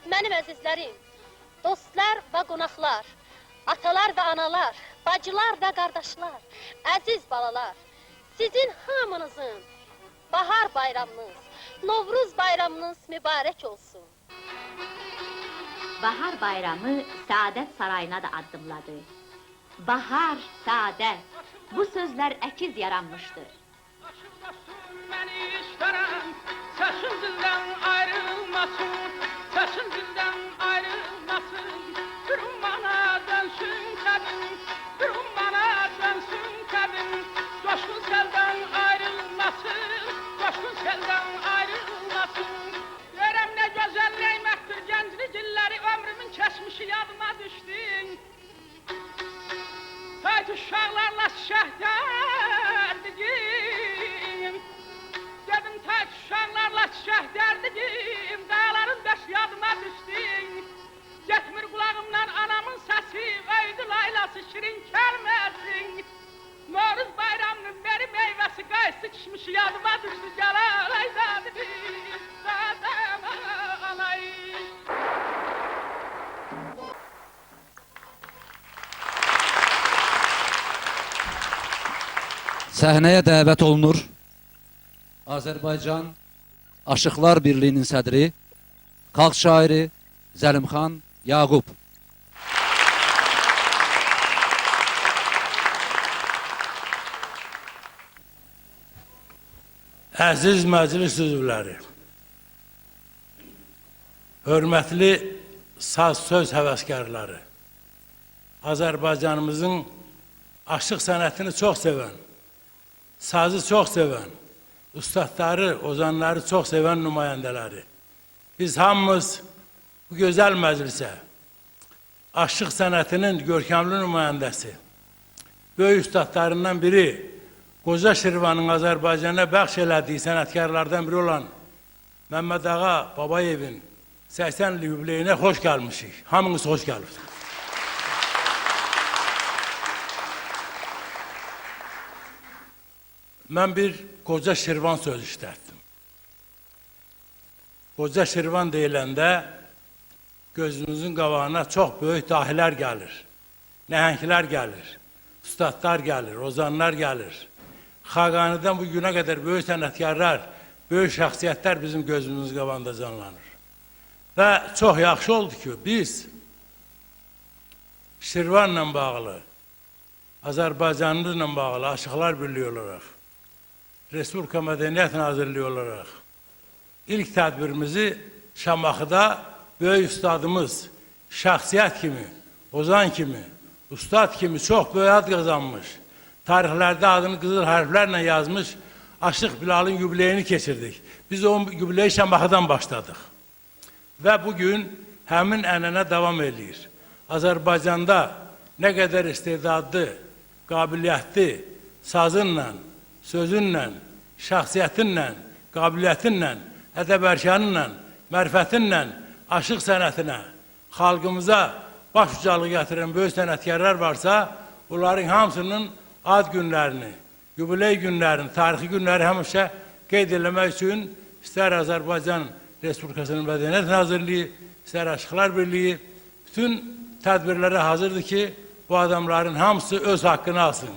Mənim əzizlərim, dostlar və qonaqlar, atalar və analar, bacılar və qardaşlar, əziz balalar, sizin hamınızın bahar bayramınız, Novruz bayramınız mübarək olsun. Bahar bayramı Səadət Sarayına da addımladı. Bahar, Səadət, bu sözlər əkiz yaranmışdır. Məni istərəm, səsin dildən ayrılmasın, səsin dildən ayrılmasın. Durum bana dönsün kəbin, durum bana dönsün kəbin. Coşkun seldən ayrılmasın, coşkun seldən ayrılmasın. Görəm nə gözəl neymətdir gənclik illəri, ömrümün keçmişi yadıma düşdün. Hayt uşaqlarla şəhərdigim, dedim tək uşaqlarla şəhərdigim, dağların beş yadıma düşdün. Getmir qulağımdan anamın səsi, öydi laylası şirin kəlməsin. Novruz bayramının beri meyvəsi qaysı kişmiş yadıma düşdü, gələlay dadım, alay. Səhnəyə dəvət olunur Azərbaycan Aşıqlar Birliyinin sədri, xalq şairi Zəlimxan Yaqub. Əziz məclis üzvləri, hörmətli saz söz həvəskarları, Azərbaycanımızın aşıq sənətini çox sevən, sazı çox sevən, ustadları, ozanları çox sevən nümayəndələri. Biz hamımız bu gözəl məclisə aşıq sənətinin görkəmli nümayəndəsi, böyük ustadlarından biri, Qoca Şirvanın Azərbaycana bəxş elədiyi sənətkarlardan biri olan Məmməd Ağa Babayevin 80 illik yubileyinə xoş gəlmişik. Hamınız xoş gəlmişsiniz. Mən bir Qoca Şirvan söz işlətdim. Qoca Şirvan deyiləndə gözünüzün qabağına çox böyük dahilər gəlir, nəhənglər gəlir, ustadlar gəlir, ozanlar gəlir. Xaqanidən bu günə qədər böyük sənətkarlar, böyük şəxsiyyətlər bizim gözümüzün qabağında canlanır. Və çox yaxşı oldu ki, biz Şirvanla bağlı, Azərbaycanlılarla bağlı Aşıqlar Birliyi olaraq, Respublika Mədəniyyət Nazirliyi olaraq ilk tədbirimizi Şamaxıda böyük ustadımız, şəxsiyyət kimi, ozan kimi, ustad kimi çox böyük ad qazanmış, tarixlərdə adını qızıl hərflərlə yazmış Aşıq Bilalın yubileyini keçirdik. Biz o yubileyi Şamaxıdan başladıq. Və bugün həmin ənənə davam edir. Azərbaycanda nə qədər istedadlı, qabiliyyətli, sazınla, sözünlə, şəxsiyyətinlə, qabiliyyətinlə, ədəb-ərkanınla, mərifətinlə, aşıq sənətinə, xalqımıza baş ucalıq gətirən böyük sənətkarlar varsa, onların hamısının ad günlərini, yubiley günlərini, tarixi günləri həmişə qeyd eləmək üçün istər Azərbaycan Respublikasının Mədəniyyət Nazirliyi, istər Aşıqlar Birliyi bütün tədbirlərə hazırdır ki, bu adamların hamısı öz haqqını alsın.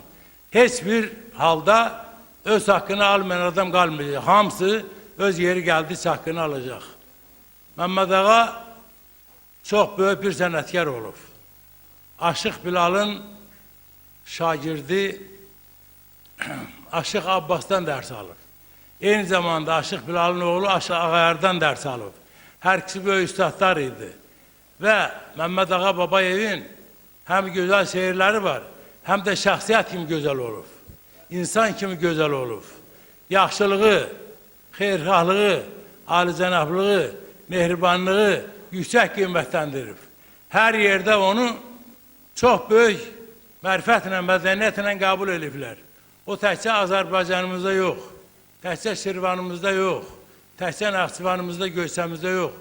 Heç bir halda öz haqqını almayan adam qalmayacaq. Hamısı öz yeri gəldikcə haqqını alacaq. Məmməd Ağa çox böyük bir sənətkar olub. Aşıq Bilalın şagirdi Aşıq Abbasdan dərs alıb. Eyni zamanda Aşıq Bilalın oğlu Aşıq Ağayardan dərs alıb. Hər ikisi böyük ustadlar idi. Və Məmməd Ağa Babayevin həm gözəl şeirləri var, həm də şəxsiyyət kimi gözəl olub. İnsan kimi gözəl olub. Yaxşılığı, xeyirxahlığı, alicənablığı, mehribanlığı yüksək qiymətləndirib. Hər yerdə onu çox böyük mərifətlə, mədəniyyətlə qəbul ediblər. O təkcə Azərbaycanımızda yox, təkcə Şirvanımızda yox, təkcə Naxçıvanımızda, Göyçəmizdə yox,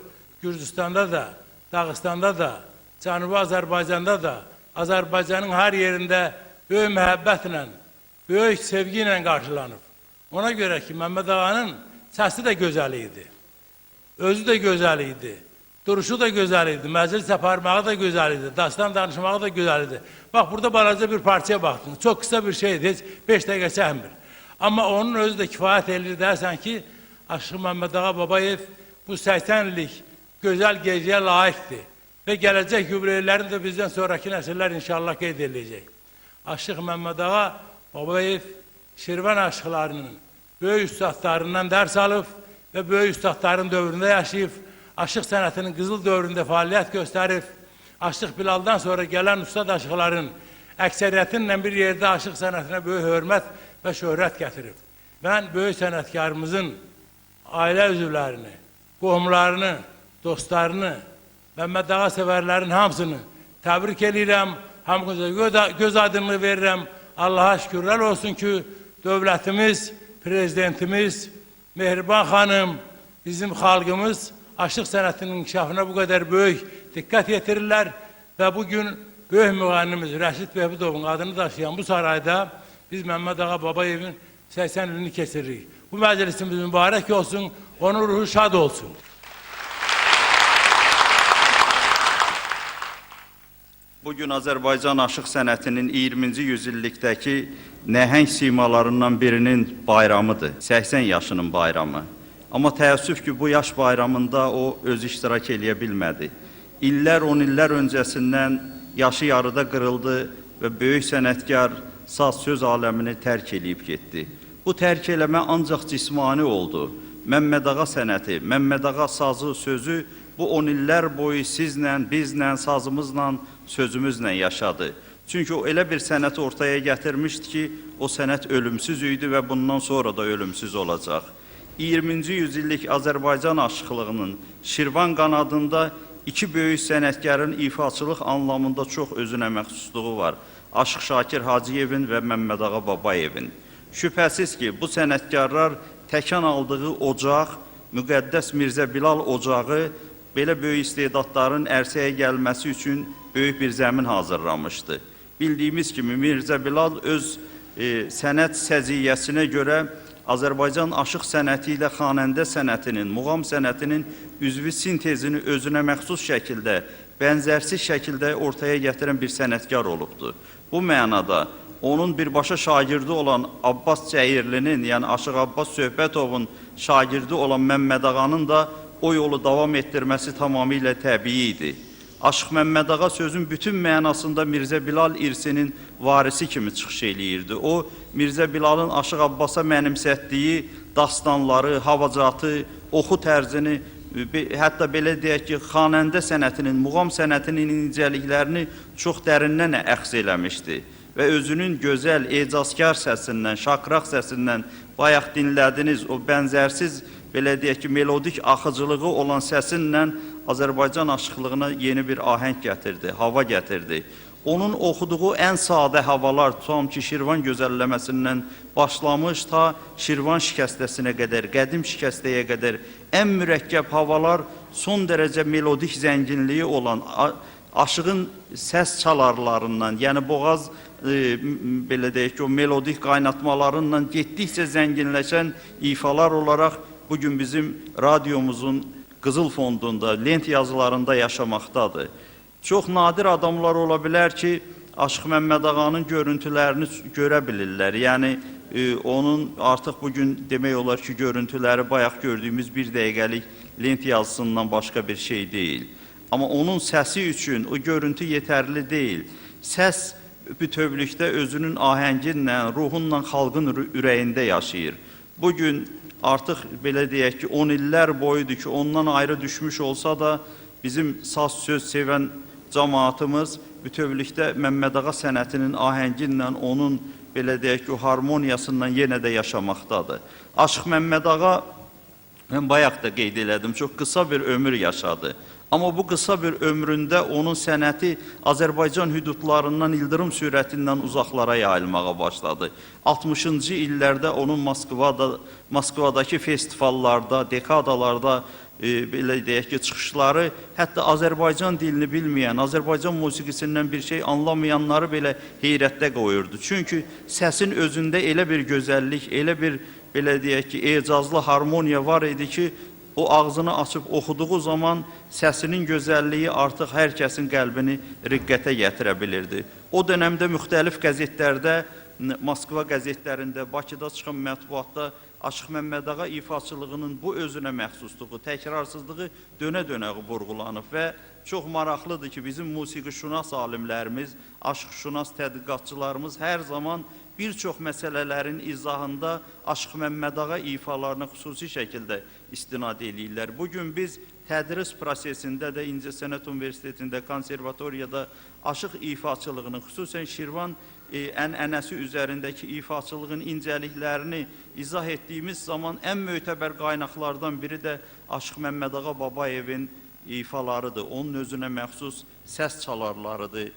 Gürcüstanda da, Dağıstanda da, Cənubi Azərbaycanda da, Azərbaycanın hər yerində böyük məhəbbətlə, böyük sevgi ilə qarşılanıb. Ona görə ki, Məmməd Ağanın səsi də gözəl idi, özü də gözəl idi, Duruşu da güzel idi, meclis aparmağı da güzel idi, dastan danışmağı da güzel idi. Bak burada balaca bir parçaya baktın. Çok kısa bir şeydi, hiç 5 dakika çəkmir. Ama onun özü de kifayet edir dersen ki, Aşık Mehmet Ağa Babayev bu 80 illik güzel geceye layıktı. Ve gelecek jubileylerini de bizden sonraki nesiller inşallah qeyd ediləcək. Aşık Mehmet Ağa Babayev Şirvan aşıqlarının böyük üstadlarından ders alıp ve böyük üstadların dövründe yaşayıp, aşıq sənətinin qızıl dövründə fəaliyyət göstərib, Aşıq Bilal'dan sonra gələn ustad aşıqların əksəriyyətinlə bir yerdə aşıq sənətinə böyük hörmət və şöhrət gətirib. Mən böyük sənətkarımızın ailə üzvlərini, qohumlarını, dostlarını, Mehmet Ağa sevərlərin hamısını təbrik edirəm, hamımıza göz aydınlığı verirəm. Allah'a şükürlər olsun ki, dövlətimiz, prezidentimiz, Mehriban xanım, bizim xalqımız aşıq sənətinin inkişafına bu qədər böyük diqqət yetirirlər və bugün böyük müğənnimiz Rəşid Behbudovun adını daşıyan bu sarayda biz Mehmet Ağa Babayevin 80 ilini keçiririk. Bu məclisimiz mübarək olsun, onun ruhu şad olsun. Bugün Azərbaycan aşıq sənətinin 20-ci yüzillikdəki nəhəng simalarından birinin bayramıdır. 80 yaşının bayramı. Amma təəssüf ki, bu yaş bayramında o öz iştirak eləyə bilmədi. İllər, 10 illər öncəsindən yaşı yarıda qırıldı və böyük sənətkar saz söz aləmini tərk eləyib getdi. Bu tərk eləmə ancaq cismani oldu. Mehmet Ağa sənəti, Mehmet Ağa sazı, sözü bu 10 illər boyu sizlə, bizlə, sazımızla, sözümüzlə yaşadı. Çünki o elə bir sənət ortaya gətirmişdi ki, o sənət ölümsüz idi və bundan sonra da ölümsüz olacaq. 20-ci yüzillik Azərbaycan aşıqlığının Şirvan qanadında iki böyük sənətkarın ifaçılıq anlamında çox özünə məxsusluğu var. Aşıq Şakir Hacıyevin və Mehmet Ağa Babayevin. Şübhəsiz ki, bu sənətkarlar təkan aldığı ocaq, Müqəddəs Mirzə Bilal ocağı belə böyük istedadların ərsəyə gəlməsi üçün böyük bir zəmin hazırlamışdı. Bildiyimiz kimi Mirzə Bilal öz sənət səciyyəsinə görə Azərbaycan aşıq sənəti ilə xanəndə sənətinin, muğam sənətinin üzvü sintezini özünə məxsus şəkildə, bənzərsiz şəkildə ortaya gətirən bir sənətkar olubdur. Bu mənada onun birbaşa şagirdi olan Abbas Cəyirlinin, yəni Aşıq Abbas Söhbətovun şagirdi olan Mehmet Ağanın da o yolu davam etdirməsi tamamilə təbii idi. Aşıq Mehmet Ağa sözün bütün mənasında Mirzə Bilal irsinin varisi kimi çıxış eləyirdi. O, Mirzə Bilalın Aşıq Abbasa mənimsətdiyi dastanları, havacatı, oxu tərzini, hətta belə deyək ki, xanəndə sənətinin, muğam sənətinin incəliklərini çox dərindən əxz eləmişdi. Və özünün gözəl, ecazkar səsindən, şakraq səsindən bayaq dinlədiniz, o bənzərsiz, belə deyək ki, melodik axıcılığı olan səsinlə Azərbaycan aşıqlığına yeni bir ahəng gətirdi, hava gətirdi. Onun oxuduğu ən sadə havalar, tutam ki, Şirvan gözəlləməsindən başlamış ta Şirvan şikəstəsinə qədər, qədim şikəstəyə qədər ən mürəkkəb havalar son dərəcə melodik zənginliyi olan aşığın səs çalarlarından, yəni boğaz belə deyək ki, o melodik qaynatmalarından getdikcə zənginləşən ifalar olaraq bugün bizim radyomuzun Qızıl Fondunda, lent yazılarında yaşamaqdadır. Çox nadir adamlar ola bilər ki, Aşıq Mehmet Ağanın görüntülərini görə bilirlər. Yəni, onun artıq bugün demək olar ki, görüntüləri bayaq gördüyümüz bir dəqiqəlik lent yazısından başqa bir şey deyil. Amma onun səsi üçün o görüntü yetərli deyil. Səs bütövlükdə özünün ahənginlə, ruhunla xalqın ürəyində yaşayır. Bugün artıq belə deyək ki, 10 illər boyudur ki, ondan ayrı düşmüş olsa da bizim saz söz sevən cəmaatımız bütövlükdə Mehmet Ağa sənətinin ahənginlə, onun belə deyək ki, harmoniyasından yenə də yaşamaqdadır. Aşıq Mehmet Ağa, mən bayaq da qeyd elədim, çox qısa bir ömür yaşadı. Amma bu qısa bir ömründə onun sənəti Azərbaycan hüdudlarından ildırım sürətindən uzaqlara yayılmağa başladı. 60-cı illərdə onun Moskvadakı festivallarda, dekadalarda belə deyək ki, çıxışları, hətta Azərbaycan dilini bilməyən, Azərbaycan musiqisindən bir şey anlamayanları belə heyrətdə qoyurdu. Çünki səsin özündə elə bir gözəllik, elə bir belə deyək ki, ecazlı harmoniya var idi ki, o ağzını açıb oxuduğu zaman səsinin gözəlliyi artıq hər kəsin qəlbini riqqətə gətirə bilirdi. O dönəmdə müxtəlif qəzetlərdə, Moskva qəzetlərində, Bakıda çıxan mətbuatda Aşıq Məmmədağa ifaçılığının bu özünə məxsusluğu, təkrarsızlığı dönə-dönə vurğulanıb və çox maraqlıdır ki, bizim musiqişünas alimlərimiz, aşıq-şünas tədqiqatçılarımız hər zaman bir çox məsələlərin izahında Aşıq Məmmədağa ifalarına xüsusi şəkildə istinad edirlər. Bugün biz tədris prosesində də İncəsənət Universitetində, konservatoriyada aşıq ifaçılığının, xüsusən Şirvan ənənəsi üzərindəki ifaçılığın incəliklərini izah etdiyimiz zaman ən mötəbər qaynaqlardan biri də Aşıq Məmmədağa Babayevin ifalarıdır. Onun özünə məxsus səs çalarlarıdır.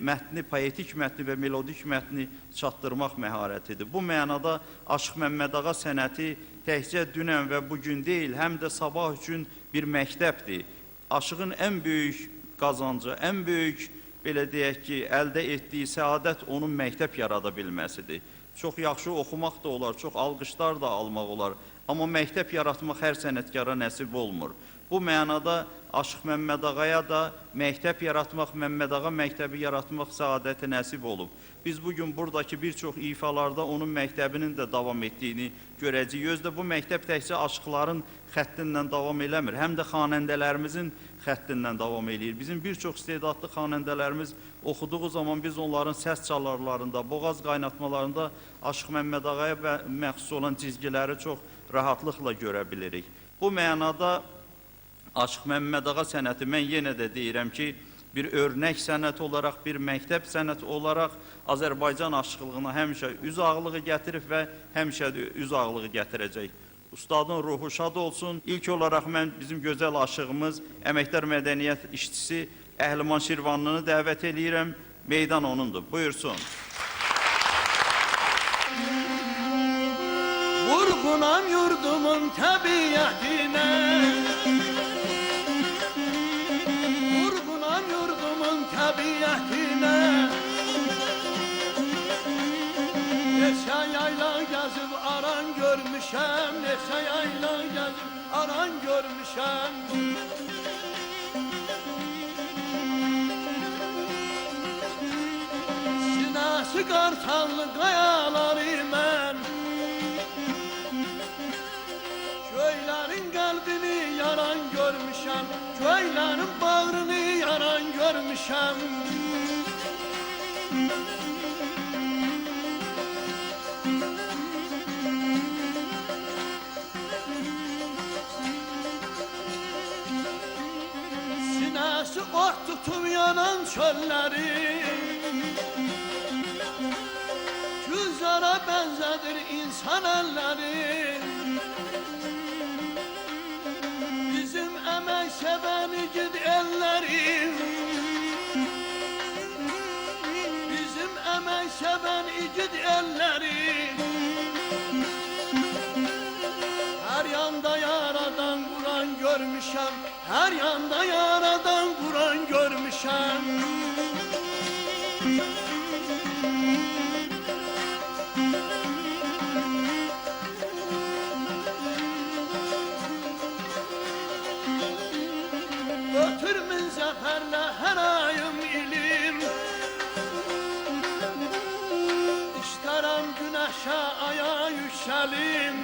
Mətni, poetik mətni və melodik mətni çatdırmaq məharətidir. Bu mənada Aşıq Məmmədağa sənəti təkcə dünən və bugün deyil, həm də sabah üçün bir məktəbdir. Aşığın ən böyük qazancı, ən böyük, belə deyək ki, əldə etdiyi səadət onun məktəb yarada bilməsidir. Çox yaxşı oxumaq da olar, çox alqışlar da almaq olar. Amma məktəb yaratmaq hər sənətkara nəsib olmur. Bu mənada Aşıq Məmmədağaya da məktəb yaratmaq, Məmmədağa məktəbi yaratmaq səadəti nəsib olub. Biz bugün buradakı bir çox ifalarda onun məktəbinin də davam etdiyini görəcəyik. Özdə bu məktəb təkcə aşıqların xəttindən davam eləmir, həm də xanəndələrimizin xəttindən davam edir. Bizim bir çox istedadlı xanəndələrimiz oxuduğu zaman biz onların səs çalarlarında, boğaz qaynatmalarında Aşıq Məmmədağaya məxsus olan cizgiləri çox rahatlıqla görə bilirik. Bu mənada Aşıq Məmmədağa sənəti mən yenə də deyirəm ki, bir örnək sənət olaraq, bir məktəb sənət olaraq Azərbaycan aşıqlığına həmişə üz ağlığı gətirib və həmişə üz ağlığı gətirəcək. Ustadın ruhu şad olsun. İlk olaraq mən bizim gözəl aşığımız, əməkdar mədəniyyət işçisi Əhliman Şirvanlını dəvət edirəm. Meydan onundur. Buyursun. Vurgunam yurdumun təbiyyətinə, vurgunam yurdumun təbiyyətinə, neçə yayla gəzib aran görmüşəm, neçə yayla gəzib aran görmüşəm. Sinəsi qartallı qayaları mən, köylərin qəlbini yaran görmüşəm, köylərin bağrını yaran görmüşəm. Sinəsi ot tutub yanan çölləri, güzara bənzədir insan əlləri. Bizim əmək sevən igid ellərim, bizim əmək sevən igid ellərim, hər yanda yaradan Quran görmüşəm, hər yanda yaradan Quran görmüşəm. Ötürmün zəfərlə hər ayım ilim, İstərəm günəşə aya yüksəlim.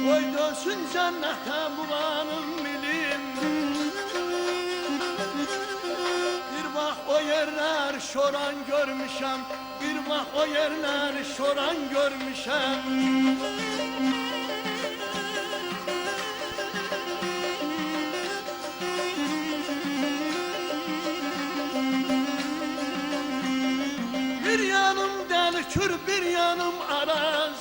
Qoy dönsün cənnətə muğanım milim, bir vaxt o yerlər şoran görmüşəm, bir vaxt o yerlər şoran görmüşəm. Bir yanım dəli kür, bir yanım araz,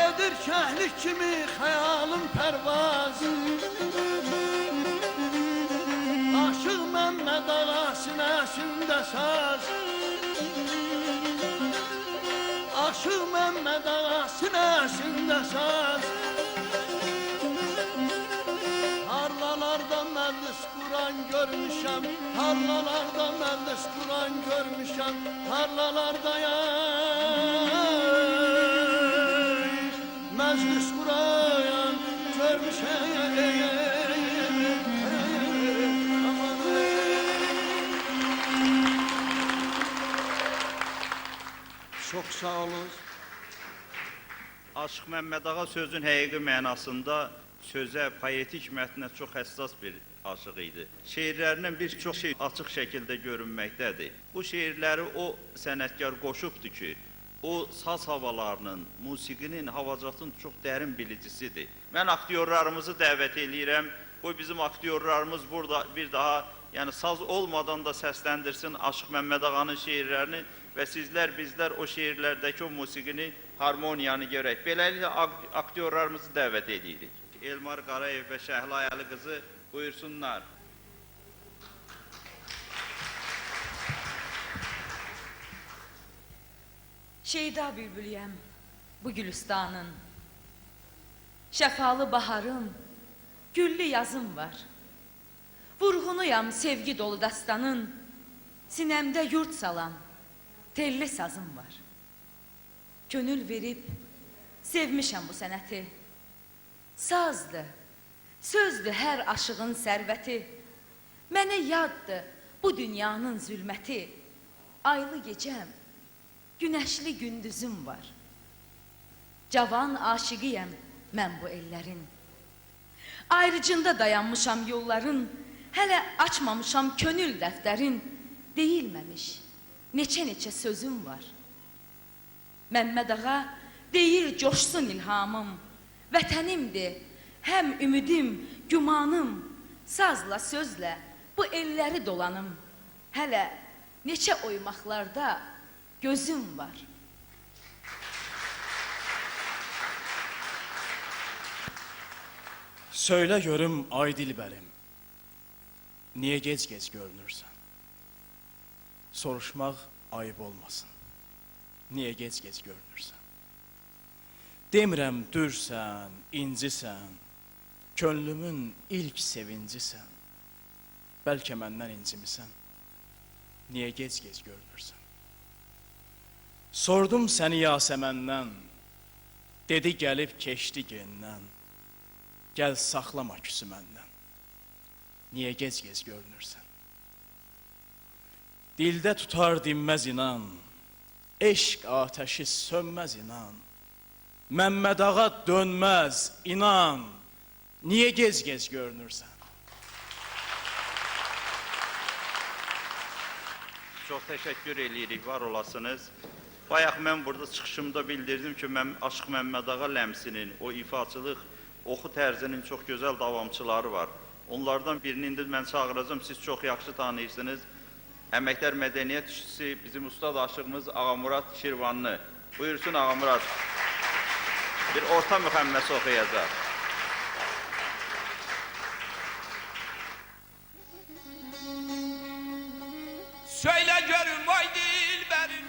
edir kəhlik kimi xəyalım pərvaz. Aşıq Məmmədağa sinəsində saz, Aşıq Məmmədağa sinəsində saz. Tarlalarda məclis Quran görmüşəm, tarlalarda məclis Quran görmüşəm, tarlalarda ya məclis qurayan görmüşəm. Çox sağ olun. Aşıq Məmmədağa sözün həqiqi mənasında sözə, poetik mətnə çox həssas bir aşıq idi. Şeirlərinin bir çox şey açıq şəkildə görünməkdədir. Bu şeirləri o sənətkar qoşubdur ki, o saz havalarının, musiqinin, havacatın çox dərin bilicisidir. Mən aktyorlarımızı dəvət eləyirəm. Bu bizim aktyorlarımız burada bir daha, yəni saz olmadan da səsləndirsin Aşıq Məmmədağanın şeirlərini və sizlər, bizlər o şeirlərdəki o musiqini, harmoniyanı görək. Beləliklə aktyorlarımızı dəvət edirik. Elmar Qarayev və Şəhla Əli qızı buyursunlar. Şeyda bülbülüyəm bu gülüstanın, şəfalı baharım, güllü yazım var. Vurğunuyam sevgi dolu dastanın, sinəmdə yurt salan, telli sazım var. Könül verib, sevmişəm bu sənəti. Sazdır, sözdür hər aşığın sərvəti. Mənə yaddır bu dünyanın zülməti. Aylı gecəm, günəşli gündüzüm var. Cavan aşiqiyəm mən bu ellərin. Ayrıcında dayanmışam yolların, hələ açmamışam könül dəftərin. Deyilməmiş neçə sözüm var. Məmmədağa deyir coşsun ilhamım, vətənimdir, həm ümidim, gümanım. Sazla, sözlə bu elləri dolanım. Hələ neçə oymaqlarda gözüm var. Söylə görüm ay dilbərim, niyə gec-gec görünürsən? Soruşmaq ayıb olmasın, niyə gec-gec görünürsən? Demirəm dürsən, incisən, könlümün ilk sevincisən. Bəlkə məndən incimisən, niyə gec-gec görünürsən? Sordum səni Yasəməndən, dedi gəlib keçdi gendən. Gəl saxlama küsü məndən, niyə gec-gec görünürsən? Dildə tutar dinməz inan, eşq atəşi sönməz inan. Məmmədağa dönməz inan, niyə gec-gec görünürsən? Çox təşəkkür eləyirik, var olasınız. Bayaq mən burada çıxışımda bildirdim ki, Aşıq Məmmədağa ləmsinin, o ifaçılıq, oxu tərzinin çox gözəl davamçıları var. Onlardan birini indi mən çağıracağım, siz çox yaxşı tanıyırsınız. Əməkdar Mədəniyyət işçisi, bizim ustad aşığımız Ağamurad Şirvanlı. Buyursun Ağamurad. Bir orta müxəmməsi oxuyacaq. Söylə görüm ay dilbərim,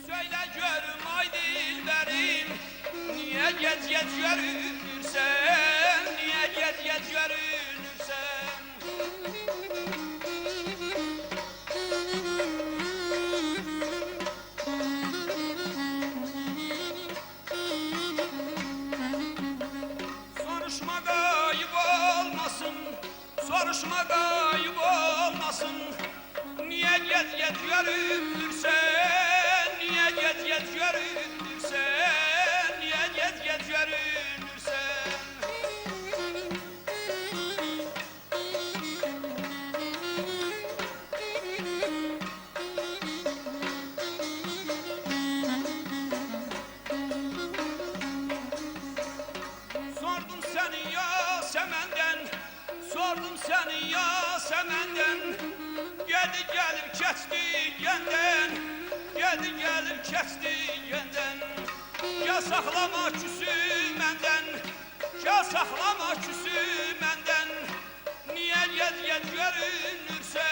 söylə görüm ay dilbərim, niyə gec-gec görünürsən, niyə gec-gec görünürsən? Soruşma qayıb olmasın, soruşma qayıb olmasın. Niyə gec-gec görünürsən, niyə gec-gec görünürsən, niyə gec-gec görünürsən? Sordum səni Yasəməndən, sordum səni Yasəməndən. Gedi gelir keçdi yenden, gedi gelir keçdi yenden. Ya saxlama küsü məndən, ya saxlama küsü məndən. Niyə gec-gec görünürsən,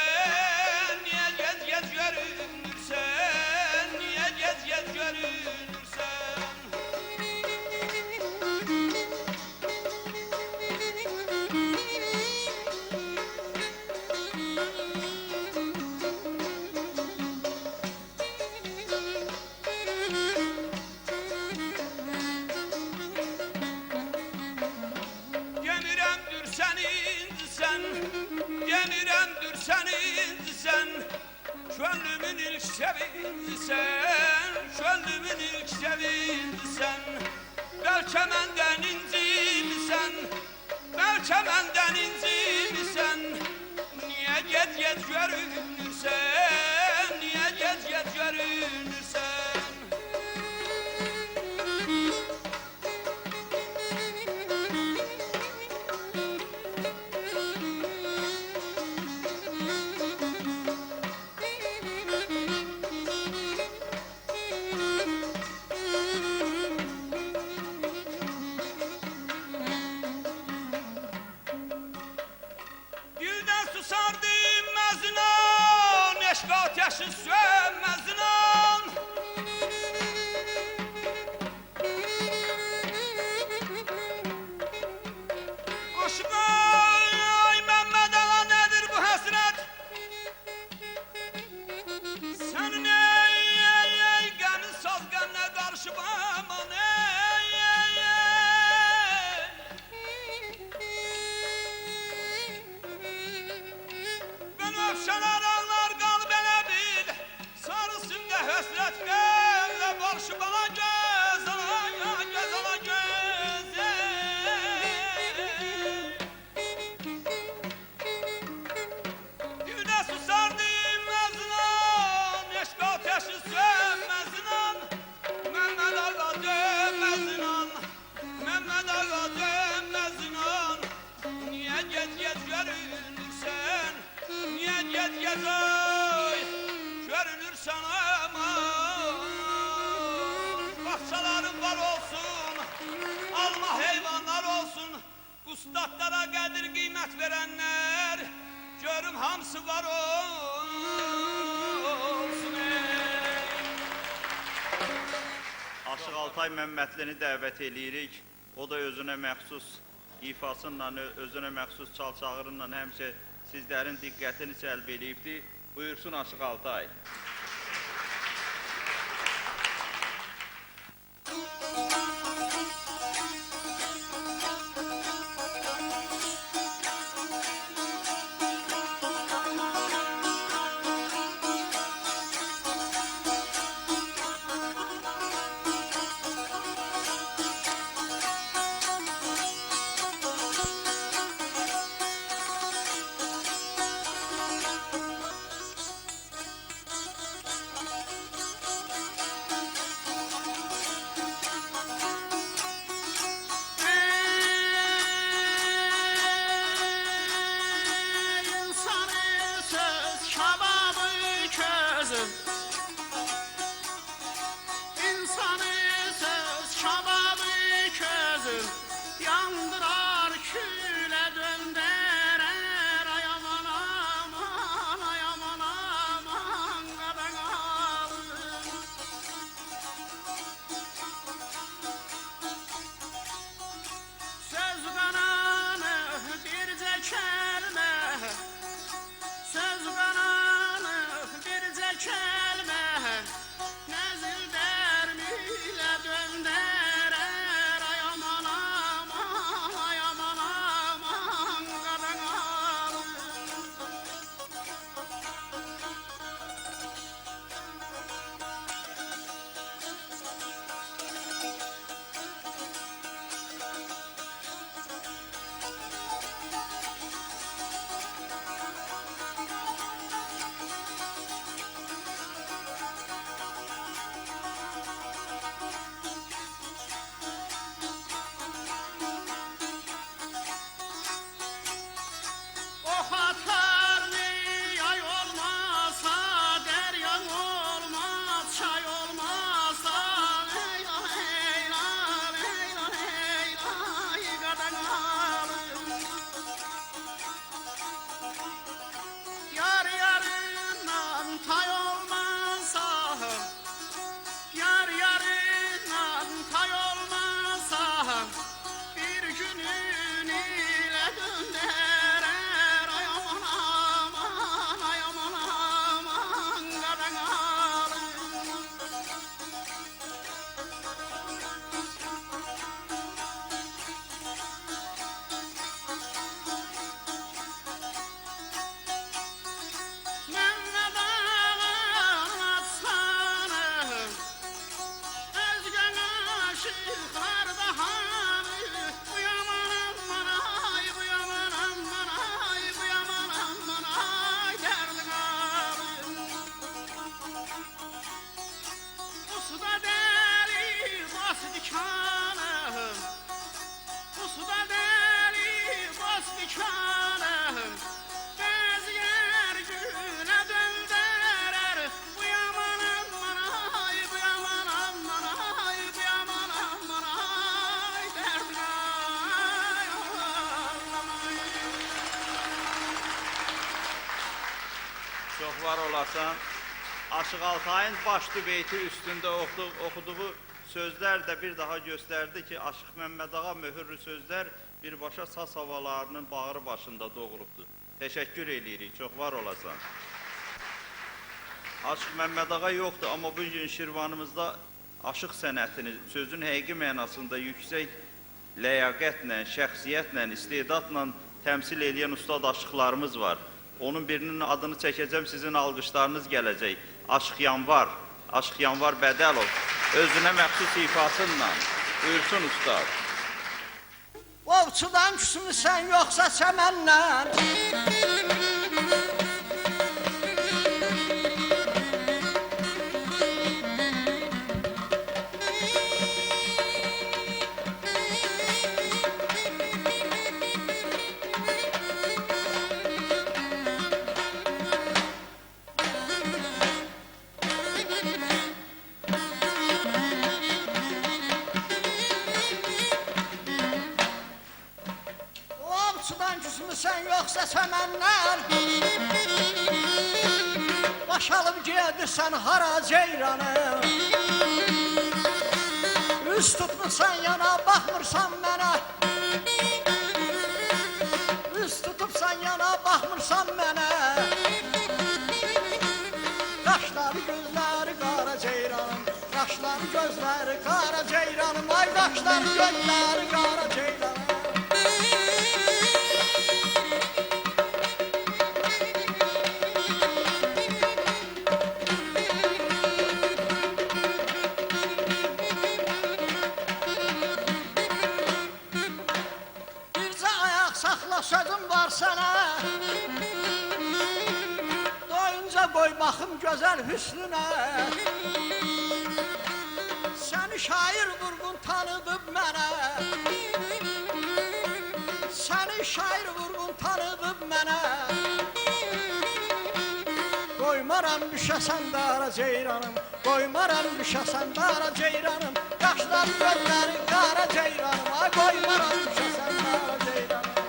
niyə gec-gec görünürsən, niyə gec-gec görünürsən? Gönlümün ilk sevindi sen, gönlümün ilk sevindi sen. Belki menden incimisən, belki menden incimisən. Niye gez gez görünürsen, niye gez gez görünürsen. Dilden susardım meznan, eşk ateşi sönmez inan. Aşk ay Mehmet ağa nedir bu hasret? Senin ey gemin sazganına karşı aman ey. Ben öfşen aranlar kal bana bil, sarısın da hasret gözle karşı bana göz ala göz ala göz. Dilde susardım meznan, eşk ateşi sönmez inan. Mehmet ağa dönmez inan, Mehmet ağa dönmez inan. Niye gez gez görünürsen, niye gez gez oy görünürsen aman. Bahçelerin var olsun, alma heyvanlar olsun. Ustadlara kadir kıymet verenler, görüm hamsı var olsun. Aşıq Altay Məmmədlini dəvət eləyirik. O da özünə məxsus ifasıyla, özünə məxsus çal-çağırınla həmişə sizlərin diqqətini cəlb eləyibdir. Buyursun Aşıq Altay. var olasan. Aşıq Altayın başlı beyti üstündə oxuduğu sözlər də bir daha göstərdi ki, Aşıq Məmməd Ağa möhürlü sözlər birbaşa saz havalarının bağrı başında doğulubdur. Təşəkkür edirik, çox var olasan. Aşıq Məmməd Ağa yoxdur, amma bugün Şirvanımızda aşıq sənətini sözün həqiqi mənasında yüksək ləyaqətlə, şəxsiyyətlə, istedadla təmsil edən ustad aşıqlarımız var. Onun birinin adını çəkəcəm, sizin alqışlarınız gələcək. Aşıq Yanvar, Aşıq Yanvar Bədəlov özünə məxsus ifasıyla. Buyursun ustad. Ovçudan küsmüsən yoxsa çəməndən Ovçudan küsmüsən yoxsa çəməndən Baş alıb gedirsən hara ceyranım Üz tutmuşsan yana baxmırsan mənə Üz tutubsan yana baxmırsan mənə Qaşları gözləri qara ceyranım Qaşları gözləri qara ceyranım Ay qaşları gözləri qara ceyranım Sözüm var sana Doyunca koy baxım gözəl hüsnünə Səni şair vurğun tanıdıp mənə Səni şair vurğun tanıdıp mənə Qoymaram düşəsən dara ceyranım Qoymaram düşəsən dara ceyranım Qaşlar gözləri qara ceyranım Ay qoymaram düşəsən dara ceyranım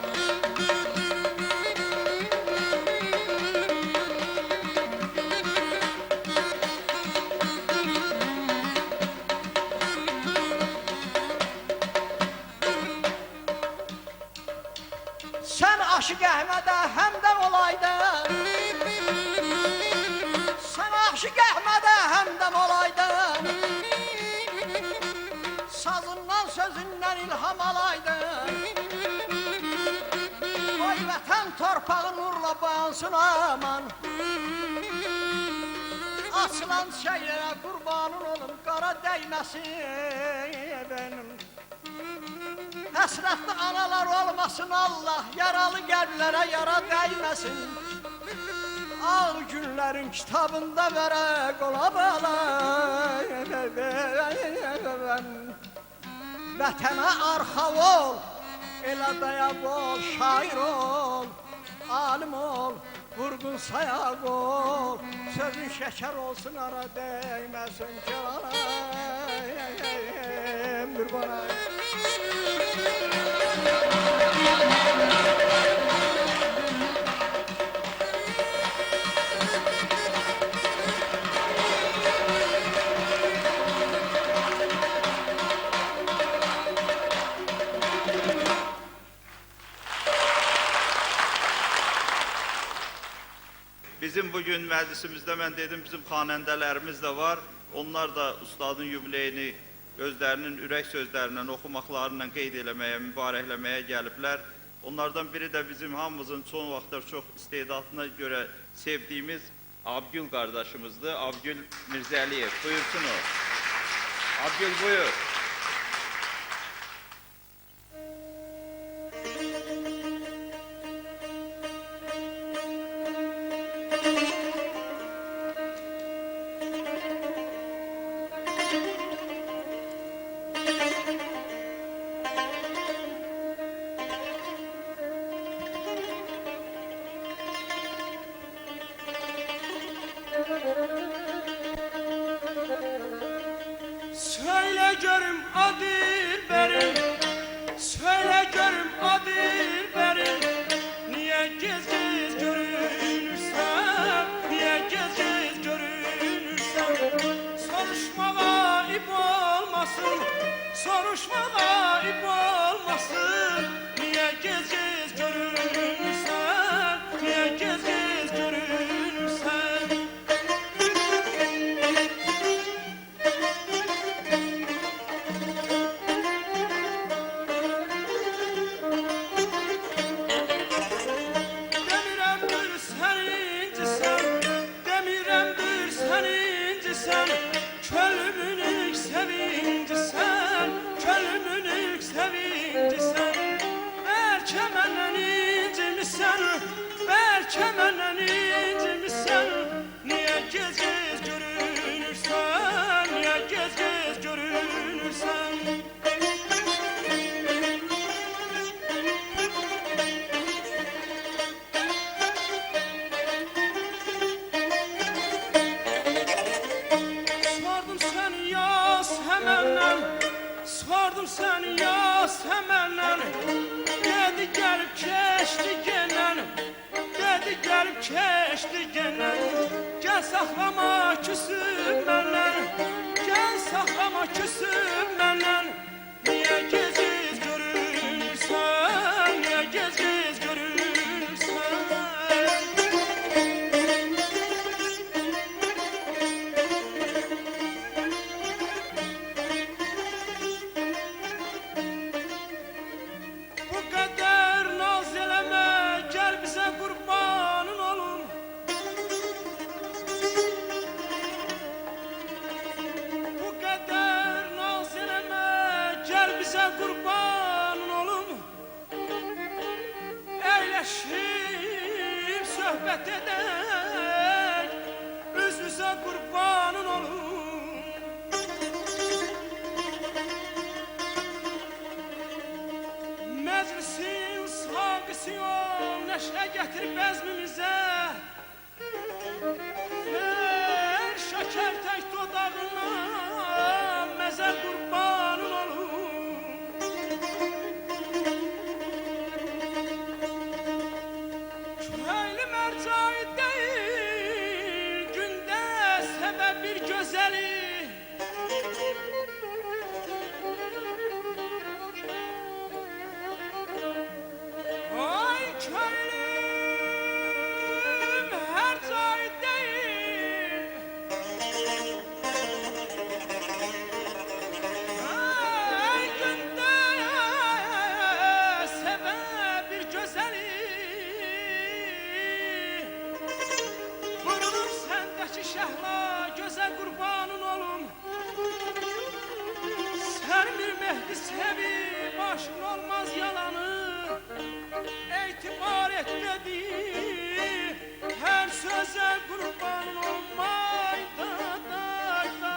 Sən Aşıq Əhmədə həmdəm olaydın Sən Aşıq Əhmədə həmdəm olaydın Sazından sözündən ilham alaydın Oy vətən torpağı nurla boyansın aman Açılan çiçəyə qurbanın olum qara dəyməsin Həsrətli analar olmasın Allah Yaralı qəlblərə yara dəyməsin Ağ günlərin kitabında vərəq ola balay Vətənə arxa ol Elə dayaq ol, şair ol Alim ol, vurğun sayaq ol Sözün şəkər olsun ara dəyməsin Canım bir bana Bizim bugün məclisimizdə mən dedim bizim xanəndələrimiz də var. Onlar da ustadın yubileyini özlərinin ürək sözlərindən, oxumaqlarından qeyd eləməyə, mübarəkləməyə gəliblər. Onlardan biri də bizim hamımızın son vaxtlar çox istedadına görə sevdiyimiz Abgül qardaşımızdır. Abgül Mirzəliyev. Buyursun o. Abgül buyur. Söyle görüm Gel saxlama küsüb məndən, gel saxlama küsüb məndən. Niyə gec-gec görürsən, niyə gec-gec görürsən? Bu qədər naz eləmə, gəl bizə qurbanın olum. Bu qədər naz eləmə, gəl bizə qurbanın olum. Əyləşib söhbət edək, üz-üzə qurbanın olum. Məclisin saqisi ol, nəşə gətir bəzmimizə. Ver şəkər tək dodağına, məzə qurbanın olum. Köylü mərcai deyil, gündə səbəb bir gözəli. Ay köylüm her cay değil. Ay günde sebep bir güzeli. Vururum sendeki şehla göze kurbanın olum. Sen bir Mehdi sevi başın olmaz yalanı. İtibar et dedi, her söze kurban olmay da da da.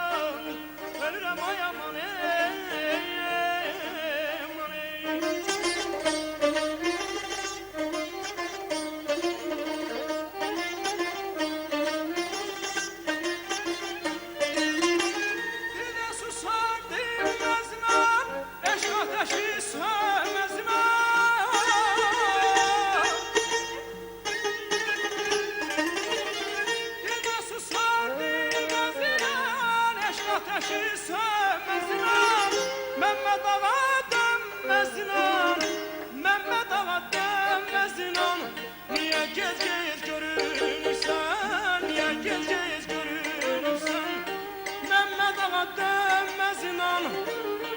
Ölürem ay aman aman Dile susar dinmezine, eşk ateşi sönmezine. Ateşi sönmezinan, Mehmet Ağa dönmezinan, Mehmet Ağa dönmezinan. Niye gec-gec görünürsen, niye gec-gec görünürsen? Mehmet Ağa dönmezinan,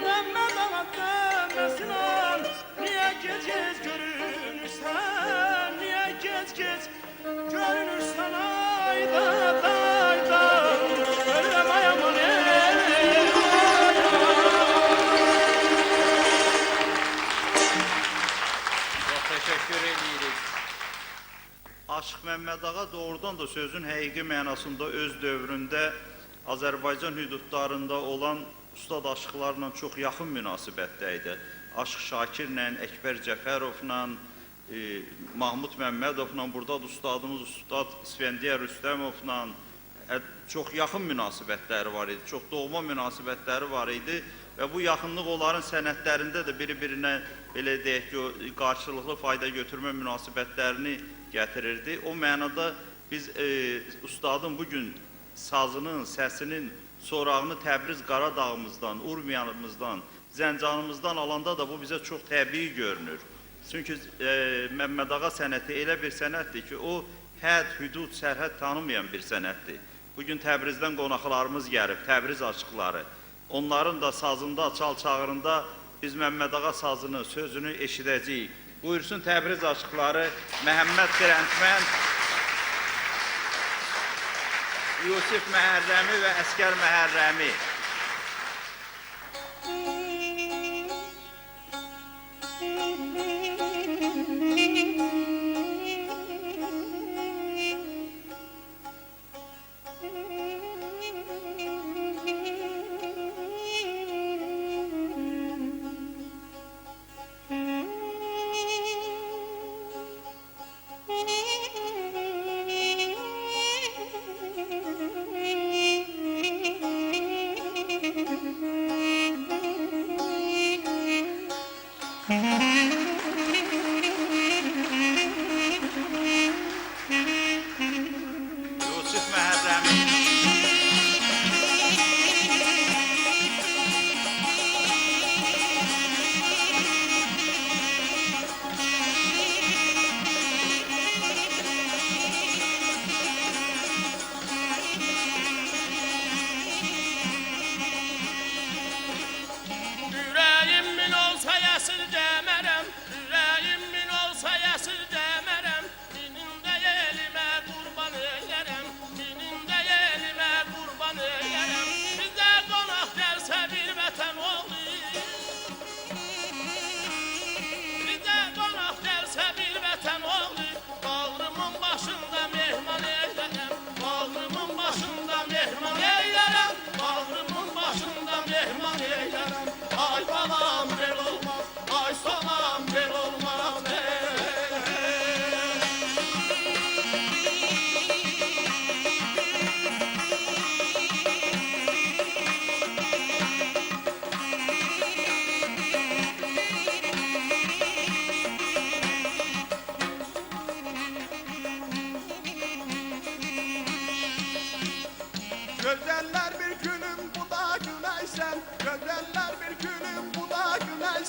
Mehmet Ağa dönmezinan. Niye gec-gec görünürsen, niye gec-gec görünürsen? Ayda dayda, ölürem ay aman Teşekkür edirik. Aşıq Məmməd Ağa doğrudan da sözün həqiqi mənasında öz dövründə Azərbaycan hüdudlarında olan ustad aşıqlarla çox yaxın münasibətdə idi. Aşıq Şakirlə, Əkbər Cəfərovla, Mahmud Məmmədovla, burada da ustadımız Ustad İsfəndiyar Rüstəmovla çox yaxın münasibətləri var idi, çox doğma münasibətləri var idi və bu yaxınlıq onların sənətlərində də biri-birinə belə deyək ki, qarşılıqlı fayda götürmə münasibətlərini gətirirdi. O mənada biz ustadın bugün sazının, səsinin sorağını Təbriz Qaradağımızdan, Urmiyanımızdan, Zəncanımızdan alanda da bu bizə çox təbii görünür. Çünki Məmməd Ağa sənəti elə bir sənətdir ki, o hədd, hüdud, sərhəd tanımayan bir sənətdir. Bugün Təbrizdən qonaqlarımız gəlib, Təbriz aşıqları. Onların da sazında, çal-çağırında biz Məmməd Ağa sazını, sözünü eşidəcəyik. Buyursun Təbriz aşıqları Məhəmməd Firəntmənd, Yusif Məhərrəmi və Əskər Məhərrəmi.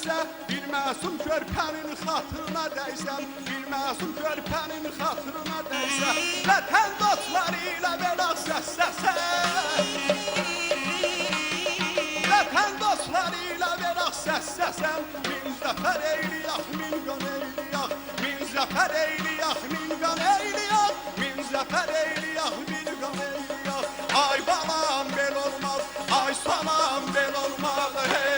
dəysə, bir məsum körpənin xatırına dəysə, bir məsum körpənin xatırına dəysə, vətən dostları ilə veraq səs-səsə. Vətən dostları ilə veraq səs-səsə, min zəfər eyliyək, min qan eyliyək, min zəfər eyliyək, min qan eyliyək, min zəfər eyliyək, min qan eyliyək. Ay balam bel olmaz, ay salam bel olmaz, hey.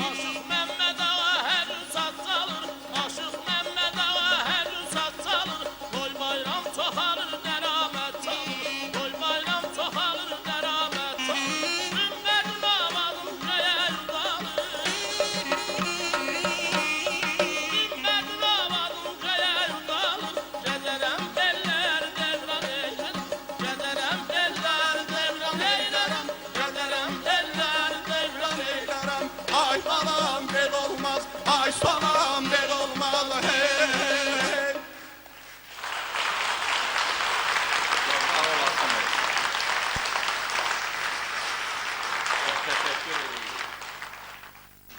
Aşıq Məmməd ağa hər gün saz çalır, Aşıq Məmməd ağa hər gün saz çalır. Toy bayram çoxalır, dəramət çalır, Toy bayram çoxalır, dəramət çalır. Ümmədim avadım göyər dalır, Ümmədim avadım göyər dalır. Gəzərəm bellər devran eylərəm, Gəzərəm bellər devran eylərəm, Gələrəm ellər devran eylərəm. Ay balam bel olmaz, ay salam bel olmaz, hey.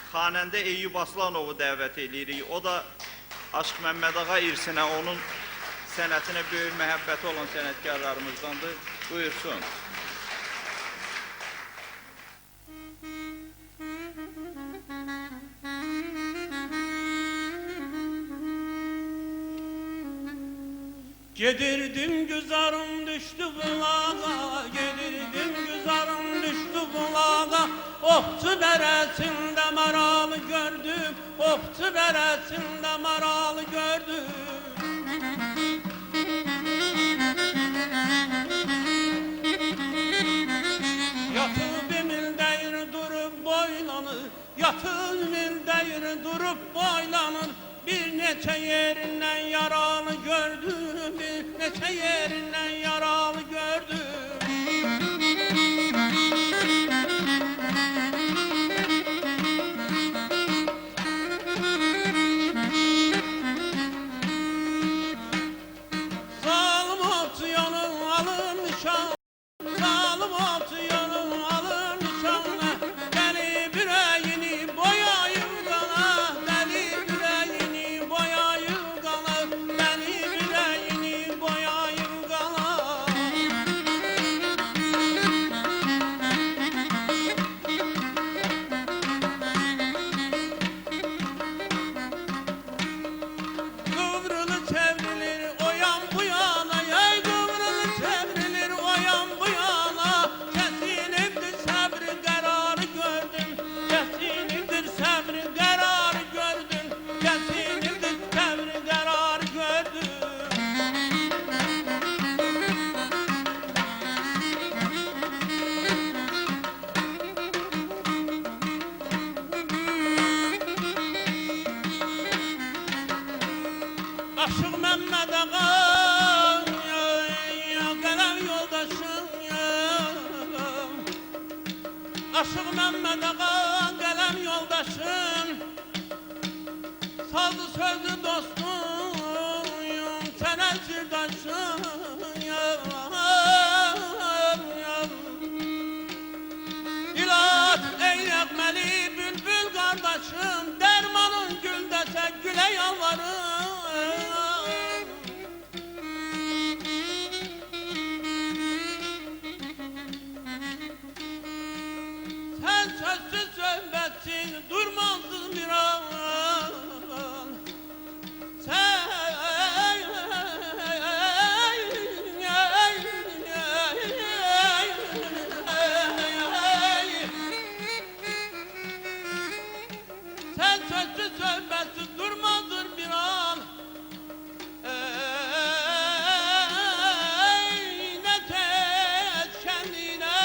Xanəndə Eyyub Aslanovu dəvət edirik. O da Aşıq Məmməd ağa irsinə, onun sənətinə böyük məhəbbəti olan sənətkarlarımızdandır. Buyursun. Gedirdim güzarım düştü bulağa, gedirdim güzarım düştü bulağa. Ofçu beresinde maralı gördüm, ofçu beresinde maralı gördüm. Yatıb imildəyir durup boylanır, yatıb imildəyir durup boylanır. Bir neçə yerindən yaralı gördüm, bir neçə yerindən yaralı gördüm. Zalim oldu yolun alın nişan, zalim oldu yolun alın nişanla. Deli yüreğini boyayım qana, deli yüreğini boyayım qana, deli yüreğini boyayım qana. Kıvrılı çevrilir o yan bu yana, yay kıvrılı çevrilir o yan bu yana. Kesinimdir sabri kararı gördüm, kesinimdir sabri kararı gördüm, kesinimdir sabri kararı gördüm. Aşık Məmməd ağa, qələm yoldaşım, Aşık Məmməd ağa, qələm yoldaşım, sazlı sözlü dostum, sənə sirdaşım. İlaç eynəkməli bülbül qardaşım, dərmanın gül desə gülə yalvarım. Sen sözsüz söhbətsiz durmazdın bir an. Sen Sen sözsüz söhbətsiz durmazdın bir an. Ne tez kendine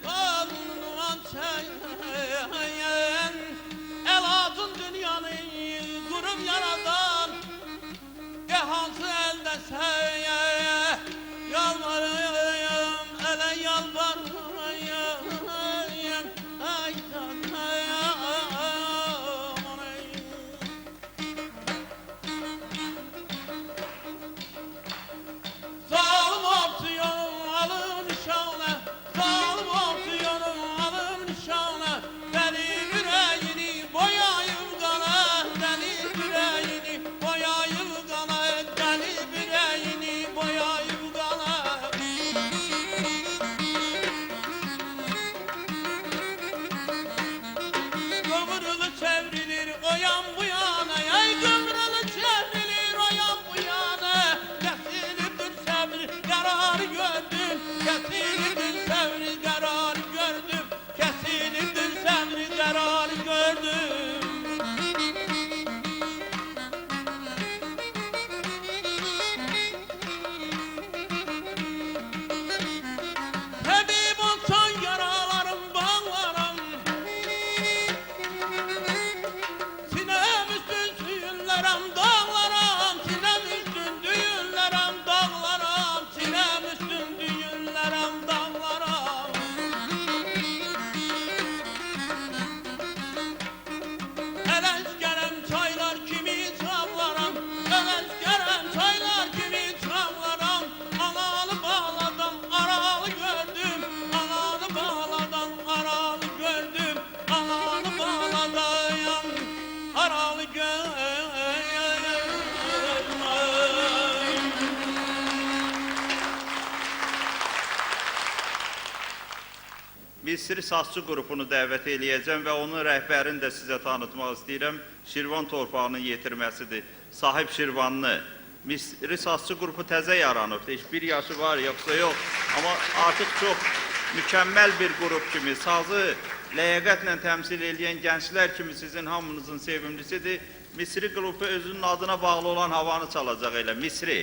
Allah'ın sen el altın dünyanı kurup yaradan hansı elde sen yalvarayım ele Misri sazçı qrupunu dəvət eləyəcəm və onun rəhbərini də sizə tanıtmaq istəyirəm. Şirvan torpağının yetirməsidir. Sahib Şirvanlı. Misri sazçı qrupu təzə yaranıb. Heç bir yaşı var, yoxsa yox. Amma artıq çox mükəmməl bir qrup kimi, sazı ləyaqətlə təmsil edən gənclər kimi sizin hamınızın sevimlisidir. Misri qrupu özünün adına bağlı olan havanı çalacaq elə. Misri.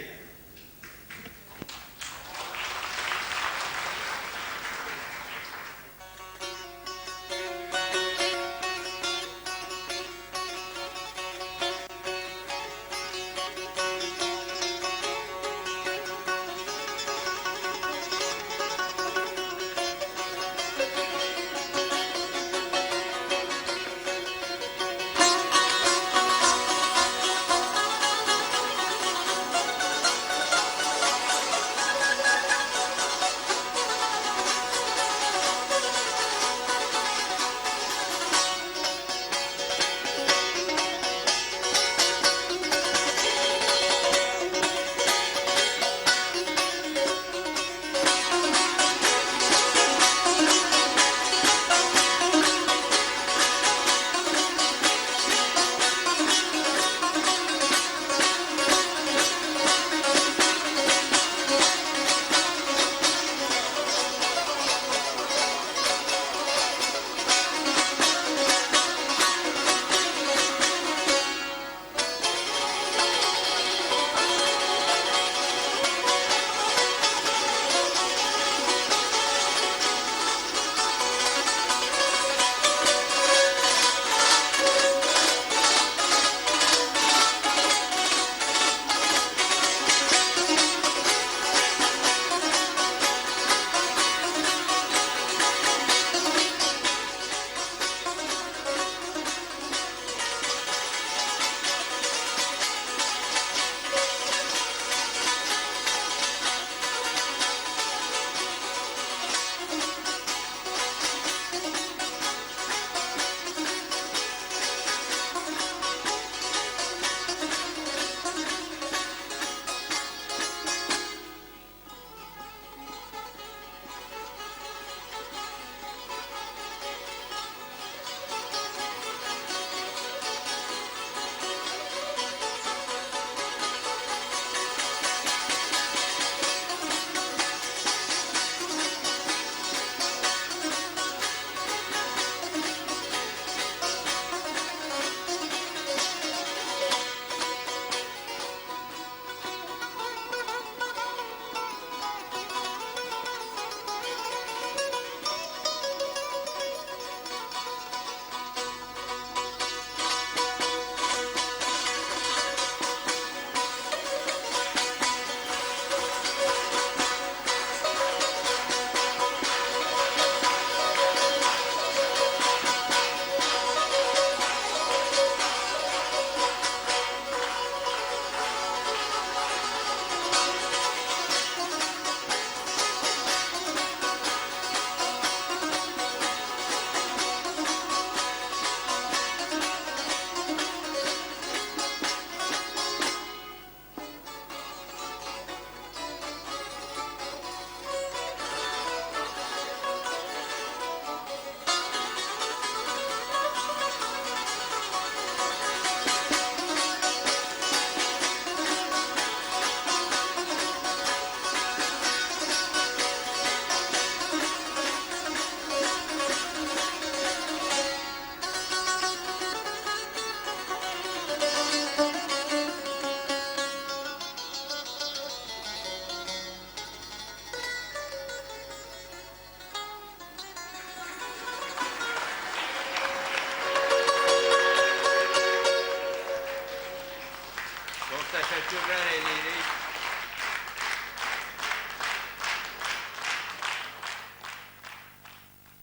təşəkkürlər edirik.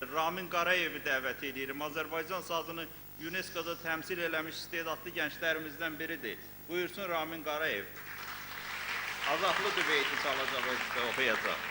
Ramin Qarayevi dəvət edirəm. Azərbaycan sazını UNESCO-da təmsil eləmiş istedadlı gənclərimizdən biridir. Buyursun Ramin Qarayev. Azadlı dübeyti çalacaq, oxuyacaq.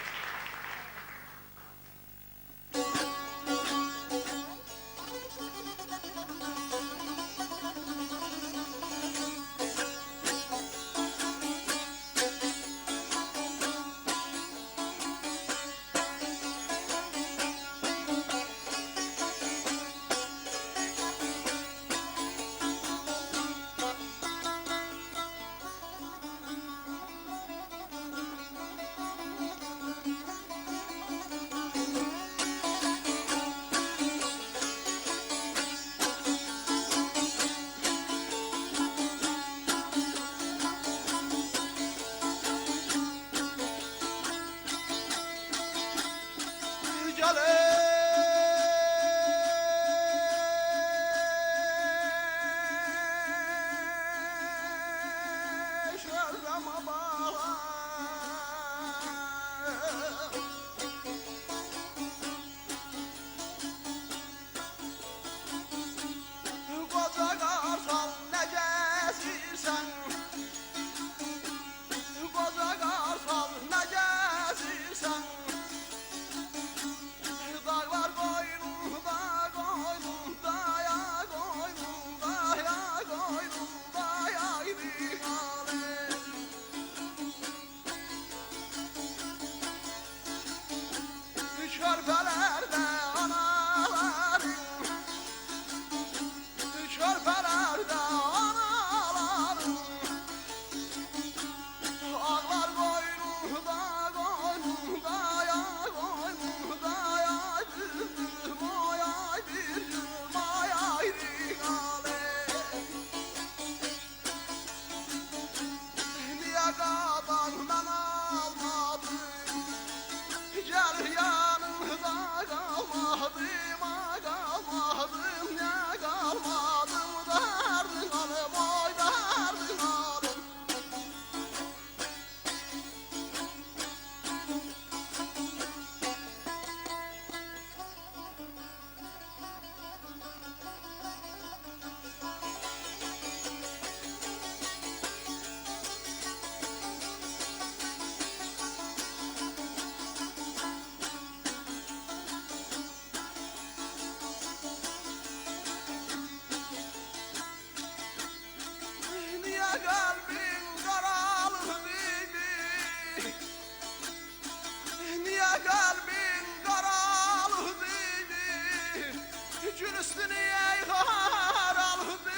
üstünü ey haralhıdı,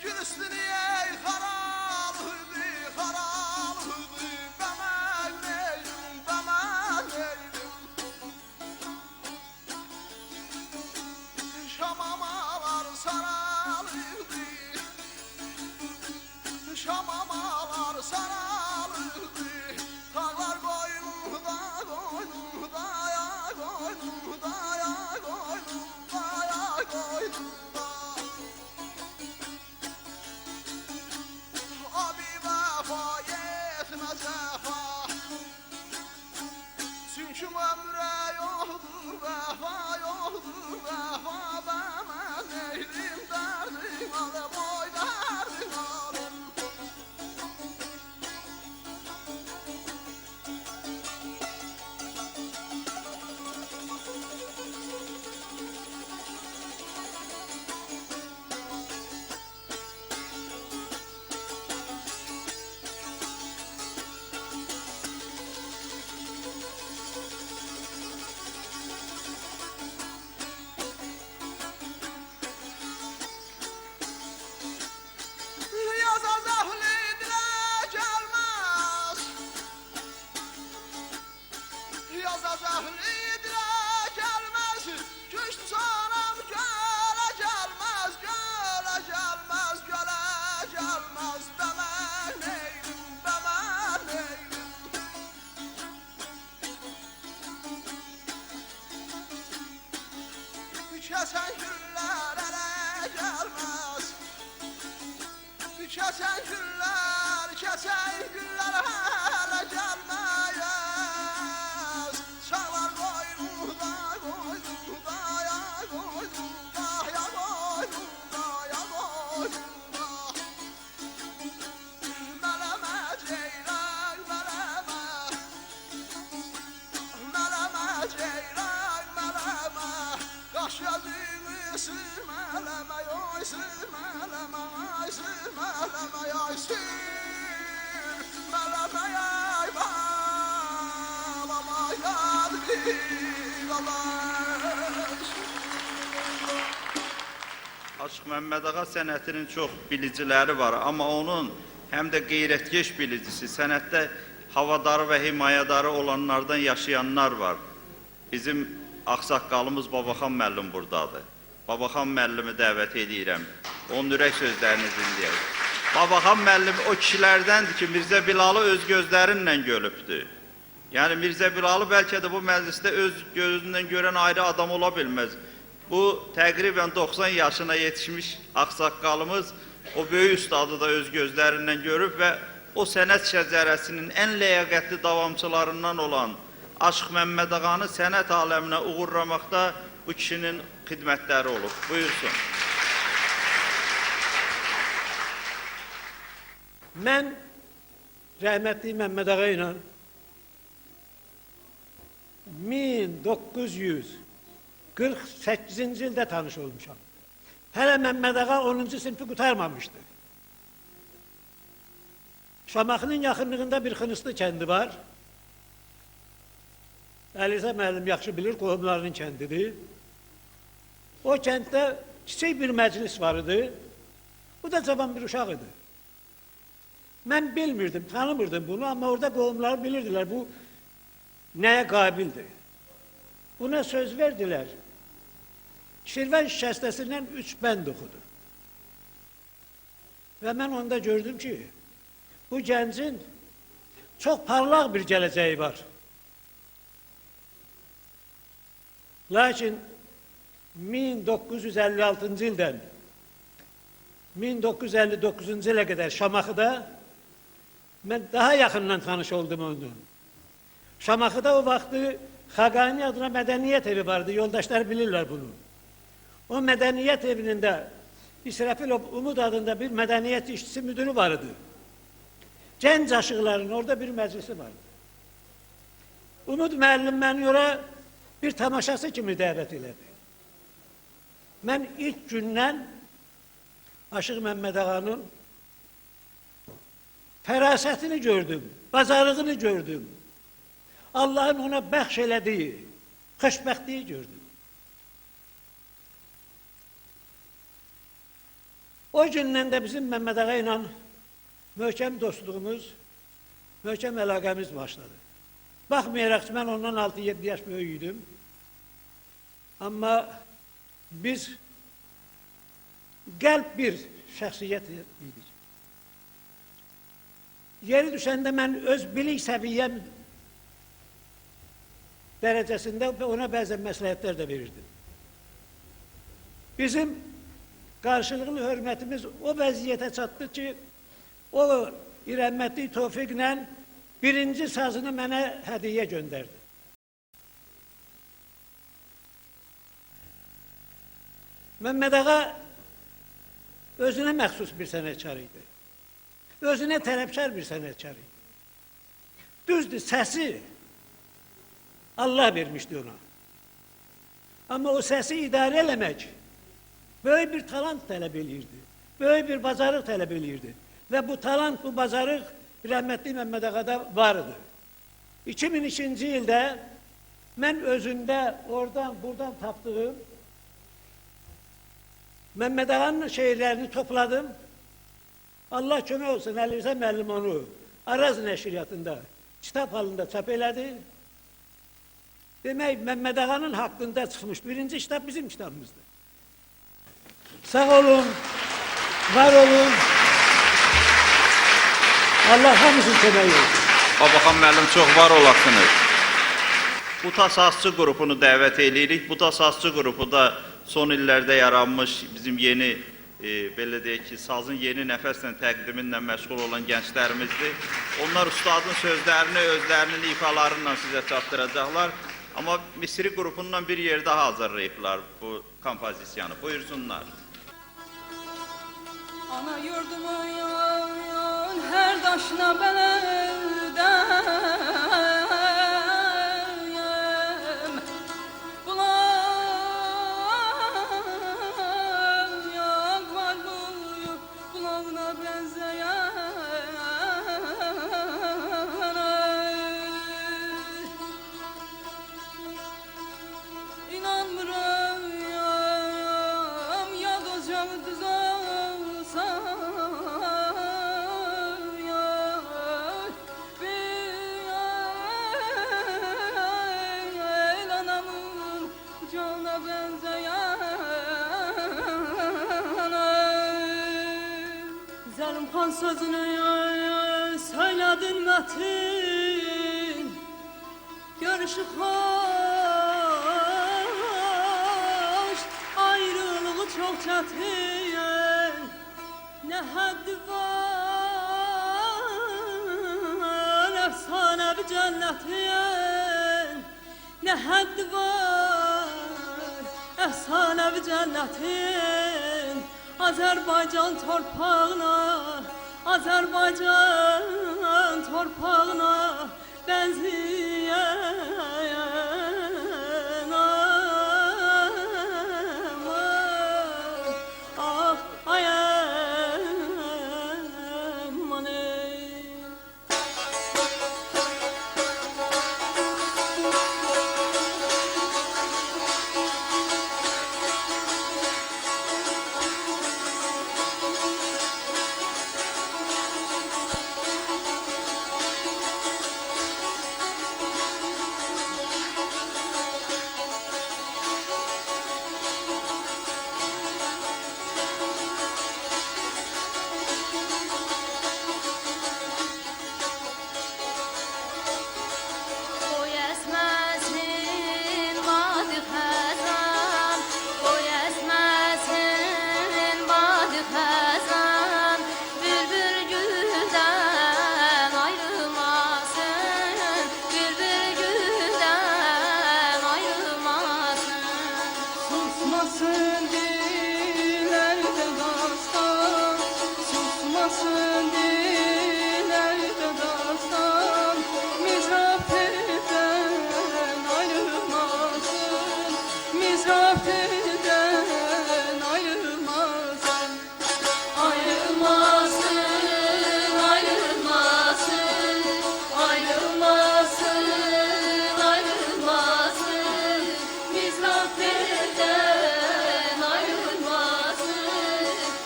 gül üstünü ey haralhıdı, haralhıdı. Bemen neylim, bemen neylim. Şamamalar saralıydı, şamamalar saralıydı. Tağlar koynumda, koynumda ya, koynumda ya, koynumda ya, koynumda. Abi vefa yetmez vefa, çünkü ömre yoktur vefa, yoktur vefa. Bemen neylim, derdim alem, oy derdim alem. Yaza zahli dile gelmez, yaza zahli dile gelmez. Güç canım göle gelmez, göle gelmez, göle gelmez. Bemen neylim, bemen neylim. Kesen güller ele gelmez, kesen güller hele gelmez. Çağlar koynumda, koynumda ya, koynumda ya, koynumda ya, koynumda. Meleme ceylan, meleme, meleme ceylan, meleme. Kaş gözünü sürmeleme, yoy sürmeleme, ay sürmeleme, yoy sürmeleme, yay balama, yar bir dalaş. Aşıq Məmməd Ağa sənətinin çox biliciləri var, amma onun həm də qeyrətkeş bilicisi, sənətdə havadarı və himayədarı olanlardan yaşayanlar var. Bizim ağsaqqalımız Babaxan müəllim buradadır. Babaxan müəllimi dəvət edirəm. Onun ürək sözlərini dinləyək. Babaxan müəllim o kişilərdəndir ki, Mirzə Bilalı öz gözlərinlə görübdür. Yəni Mirzə Bilalı bəlkə də bu məclisdə öz gözündən görən ayrı adam ola bilməz. Bu təqribən 90 yaşına yetişmiş ağsaqqalımız o böyük ustadı da öz gözlərindən görüb və o sənət şəcərəsinin ən ləyaqətli davamçılarından olan Aşıq Məmməd Ağanı sənət aləminə uğurlamaqda bu kişinin xidmətləri olub. Buyursun. Mən rəhmətli Məmməd Ağa ilə 1948-ci ildə tanış olmuşam. Hələ Məmməd Ağa 10-cu sinfi qurtarmamışdı. Şamaxının yaxınlığında bir Xınıslı kəndi var. Əlisə müəllim yaxşı bilir, qohumlarının kəndidir. O kənddə kiçik bir məclis var idi. Bu da cavan bir uşaq idi. Mən bilmirdim, tanımırdım bunu, amma orada qohumları bilirdilər, bu nəyə qabildir. Buna söz verdilər. Şirvan şikəstəsindən 3 bənd oxudu. Və mən onda gördüm ki, bu gəncin çox parlaq bir gələcəyi var. Lakin 1956-cı ildən 1959-cu ilə qədər Şamaxıda mən daha yaxından tanış oldum onunla. Şamaxıda o vaxtı Xaqani adına mədəniyyət evi vardı, yoldaşlar bilirlər bunu. O mədəniyyət evinin də İsrafilov Umud adında bir mədəniyyət işçisi müdürü var idi. Gənc aşıqların orada bir məclisi vardı. Umud müəllim məni ora bir tamaşası kimi dəvət elədi. Mən ilk gündən Aşıq Məmməd Ağanın fərasətini gördüm, bacarığını gördüm. Allah'ın ona bəxş elədiyi xoşbəxtliyi gördüm. O gündən də bizim Məmməd Ağa ilə möhkəm dostluğumuz, möhkəm əlaqəmiz başladı. Baxmayaraq ki, mən ondan 6-7 yaş böyük idim. Amma biz qəlb bir şəxsiyyət idik. Yeri düşəndə mən öz bilik səviyyəm dərəcəsində ona bəzən məsləhətlər də verirdim. Bizim qarşılıqlı hörmətimiz o vəziyyətə çatdı ki, o İrəmmətli Tofiqlə birinci sazını mənə hədiyyə göndərdi. Məmməd Ağa özünə məxsus bir sənətkar idi. Özünə tələbkar bir sənətkar idi. Düzdür, səsi Allah vermişdi ona. Amma o səsi idarə eləmək böyük bir talant tələb eləyirdi. Böyük bir bacarıq tələb eləyirdi. Və bu talant, bu bacarıq rəhmətli Məmməd Ağada vardı. 2002-ci ildə mən özümdə oradan, buradan tapdığım Məmməd Ağanın şeirlərini topladım. Allah kömək olsun, Əli Rza müəllim onu Araz nəşriyyatında, kitab halında çap elədi. Demək, Məmməd Ağanın haqqında çıxmış birinci kitab bizim kitabımızdır. Sağ olun, var olun. Allah hamısını kömək olsun. Babaxan müəllim, çox var olasınız. Bu tasasçı qrupunu dəvət eləyirik. Bu tasasçı qrupu da son illərdə yaranmış bizim yeni, belə deyək ki, sazın yeni nəfəslə təqdiminlə məşğul olan gənclərimizdir. Onlar ustadın sözlərini, özlərinin ifalarıyla sizə çatdıracaqlar. Amma Misri qrupundan bir yerdə hazırlayıblar bu kompozisiyanı. Buyursunlar. Ana yurdumun her daşına beldeyim, bulak var bulağına benzeyen. İnanmıram ya dozcam düz olsa ya bir el anamın cana benzeyen. Zəlimxan sözünü söyledin Metin, görüşü hoş, ayrılığı çok çetin. Ne haddi var efsane bir cennetin. Ne haddi var efsane bir cennetin. Azerbaycan torpağına, Azerbaycan torpağına benzeyen. Ah, ay aman ey.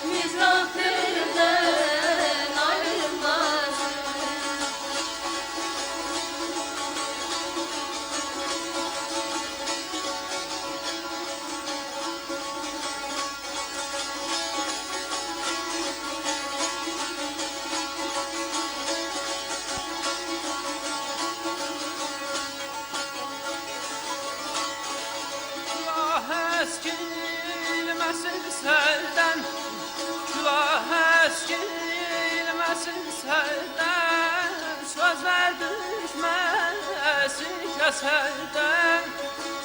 Mizraf eskilməsin səldən, külah eskilməsin səldən, sözlər düşməsin kəsəldən,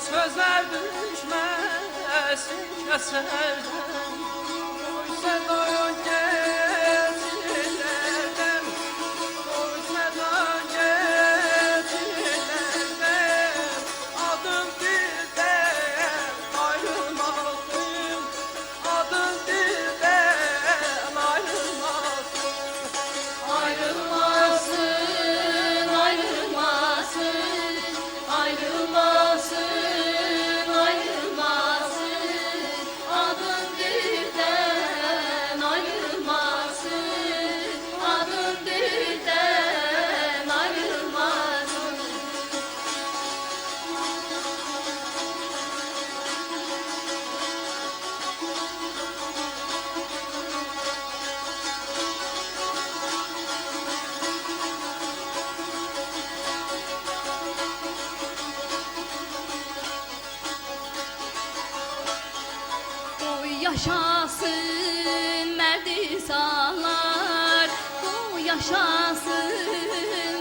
sözlər düşməsin kəsəldən. Oysa doyun gecələrdən, oysa doyun gecələrdən, adım dildən ayrılmazdım, adım dildən ayrılmazdım. Ayrılmasın, ayrılmasın, ayrılmasın, ayrılmasın. Adın dilden ayrılmasın, adın dilden ayrılmasın. Bu yaşasın merdisanlar, bu yaşasın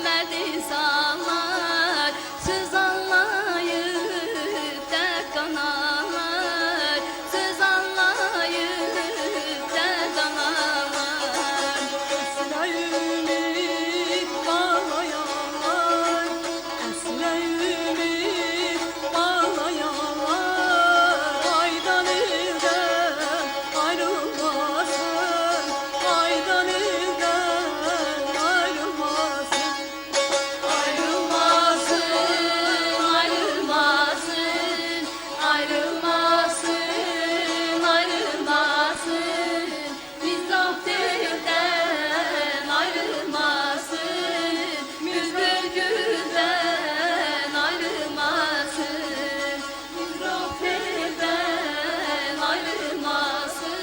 merdisanlar. Söz anlayıp dert kanalar, söz anlayıp dert kanalar. Esreyimi bağlayanlar, esreyimi bağlayanlar. Aydan ilden ayrılmasın, aydan ilden ayrılmasın. Ayrılmasın, ayrılmasın, ayrılmasın, ayrılmasın. Biz zaferden ayrılmasın, biz bülbülden ayrılmasın. Biz zaferden ayrılmasın,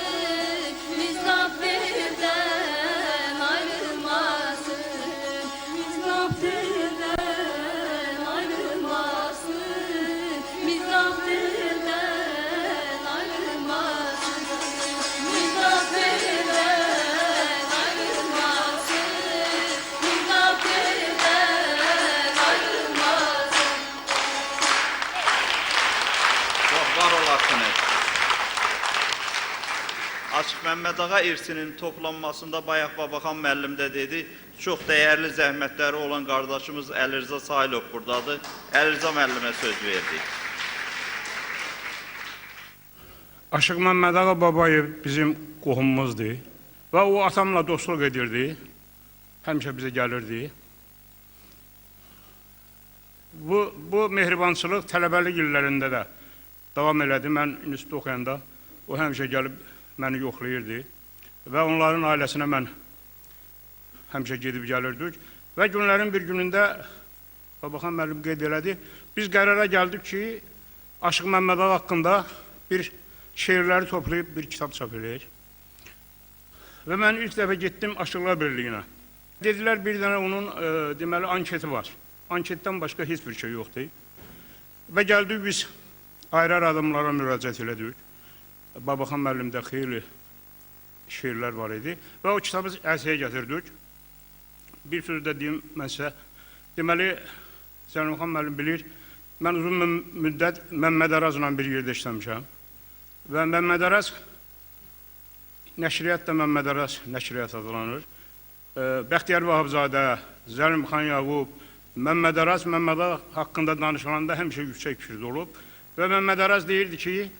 biz zaferden ayrılmasın. Biz zaferden ayrılmasın, biz zaferden ayrılmasın. Biz zaferden ayrılmasın, biz zaferden ayrılmasın. Çox var olasınız. Aşıq Məmmədağa irsinin toplanmasında bayaq Babaxan müəllim də dedi, çox dəyərli zəhmətləri olan qardaşımız Əlirza Sayılov buradadır. Əlirza müəllimə söz verdik. Aşıq Məmmədağa Babayev bizim qohumumuzdur və o atamla dostluq edirdi. Həmişə bizə gəlirdi. Bu mehribançılıq tələbəlik illərində də davam elədi. Mən institut oxuyanda o həmişə gəlib məni yoxlayırdı və onların ailəsinə mən həmişə gedib gəlirdik. Və günlərin bir günündə Babaxan müəllim qeyd elədi, biz qərara gəldik ki, Aşıq Məmmədağa haqqında bir şeirləri toplayıb bir kitab çap eləyək. Və mən ilk dəfə getdim Aşıqlar Birliyinə. Dedilər, bir dənə onun deməli anketi var. Anketdən başqa heç bir şey yoxdur. Və gəldik biz ayrı adamlara müraciət elədik. Babaxan müəllimdə xeyli şeirlər var idi və o kitabı ərsəyə gətirdik. Bir sözdə deyim mən sizə, deməli Zəlimxan müəllim bilir, mən uzun müddət Məmməd Arazla bir yerdə işləmişəm və Məmməd Araz nəşriyyat da Məmməd Araz nəşriyyat adlanır. Bəxtiyar Vahabzadə, Zəlimxan Yaqub, Məmməd Araz Məmməd haqqında danışılanda həmişə yüksək fikirdə olub və Məmməd Araz deyirdi ki,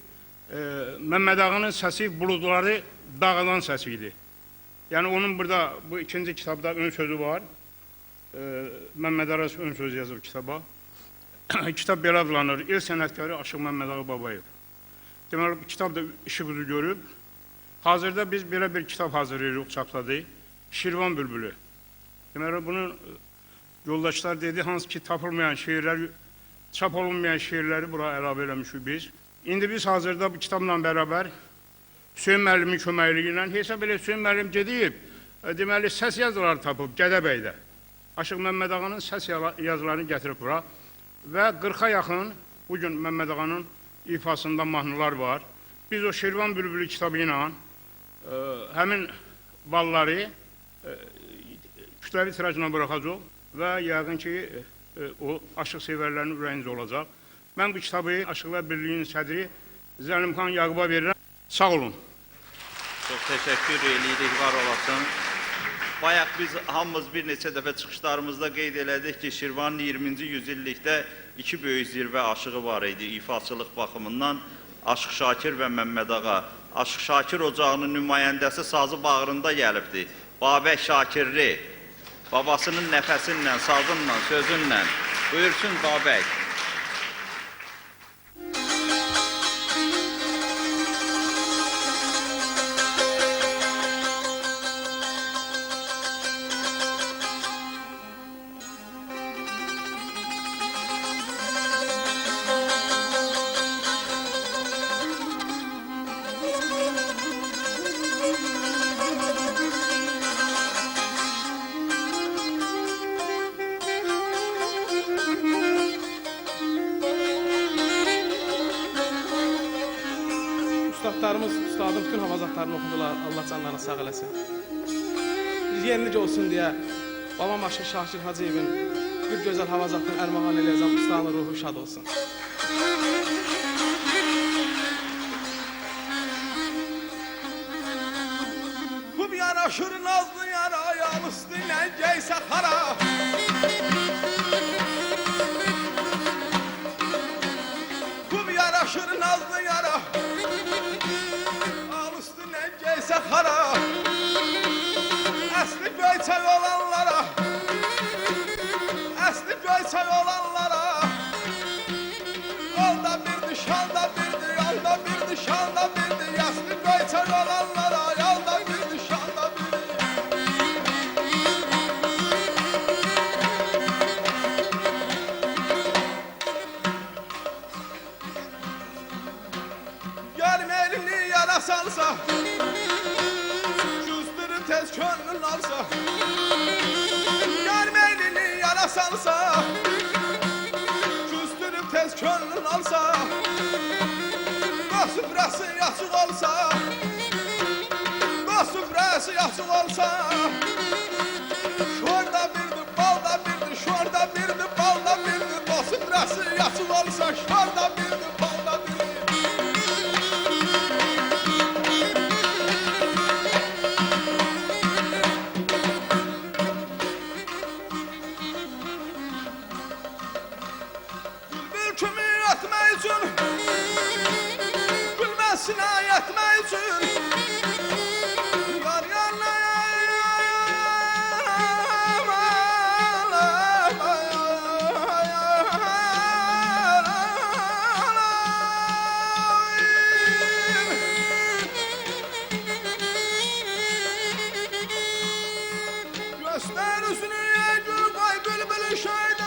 Məmməd Ağanın səsi buludları dağıdan səsi idi. Yəni onun burada bu ikinci kitabda ön sözü var. Məmməd Araz ön söz yazıb kitaba. Kitab belə adlanır, El sənətkarı Aşıq Məmmədağa Babayev. Deməli, bu kitab da işıq üzü görüb. Hazırda biz belə bir kitab hazırlayırıq, çapladıq. Şirvan Bülbülü. Deməli, bunun yoldaşlar dedi, hansı ki tapılmayan şeirlər, çap olunmayan şeirləri bura əlavə eləmişik biz. İndi biz hazırda bu kitabla bərabər Hüseyin müəllimin köməkliyi ilə hesab elə Hüseyin müəllim gedib, deməli, səs yazıları tapıb Gədəbəydə. Aşıq Məmməd Ağanın səs yazılarını gətirib bura və 40-a yaxın bugün Məmməd Ağanın ifasında mahnılar var. Biz o Şirvan Bülbülü kitabı ilə həmin balları kütləvi tirajına buraxacaq və yəqin ki, o aşıq sevərlərin ürəyincə olacaq. Mən bu kitabı Aşıqlar Birliyinin sədri Zəlimxan Yaquba verirəm. Sağ olun. Çox təşəkkür edirik, var olasın. Bayaq biz hamımız bir neçə dəfə çıxışlarımızda qeyd elədik ki, Şirvanın 20-ci yüzillikdə iki böyük zirvə aşığı var idi ifaçılıq baxımından. Aşıq Şakir və Məmməd Ağa. Aşıq Şakir ocağının nümayəndəsi sazı bağrında gəlibdi. Babək Şakirli, babasının nəfəsinlə, sazınla, sözünlə. Buyursun Babək. Ustadın bütün havazatlarını oxudular, Allah canlarını sağ eləsin. Biz yenilicə olsun deyə babam Aşıq Şakir Hacıyevin bir gözəl havazatını ərmağan eləyəcəm, ustadın ruhu şad olsun. Kub yanaşır nazlı yara, ayağın üstüne geyse kara. Kub yanaşır nazlı yara, Sahara, əsli göyçək olanlara, əsli göyçək olanlara, yolda birdi, şalda birdi, yolda birdi, şalda birdi, əsli göyçək olanlara, yolda birdi, şalda birdi. Gəlmə elini yara salsa, tez könlün alsa, görme elini yara salsa, küstürüp tez könlün alsa, süfrəsi yaxşıq olsa, süfrəsi yaxşıq olsa, şorda birdi, balda birdi, şorda birdi, balda birdi, süfrəsi yaxşıq olsa, şorda birdi, balda birdi. Gülmesine yetmek için yar yanına göster üstüne gül koy bülbülü şeyden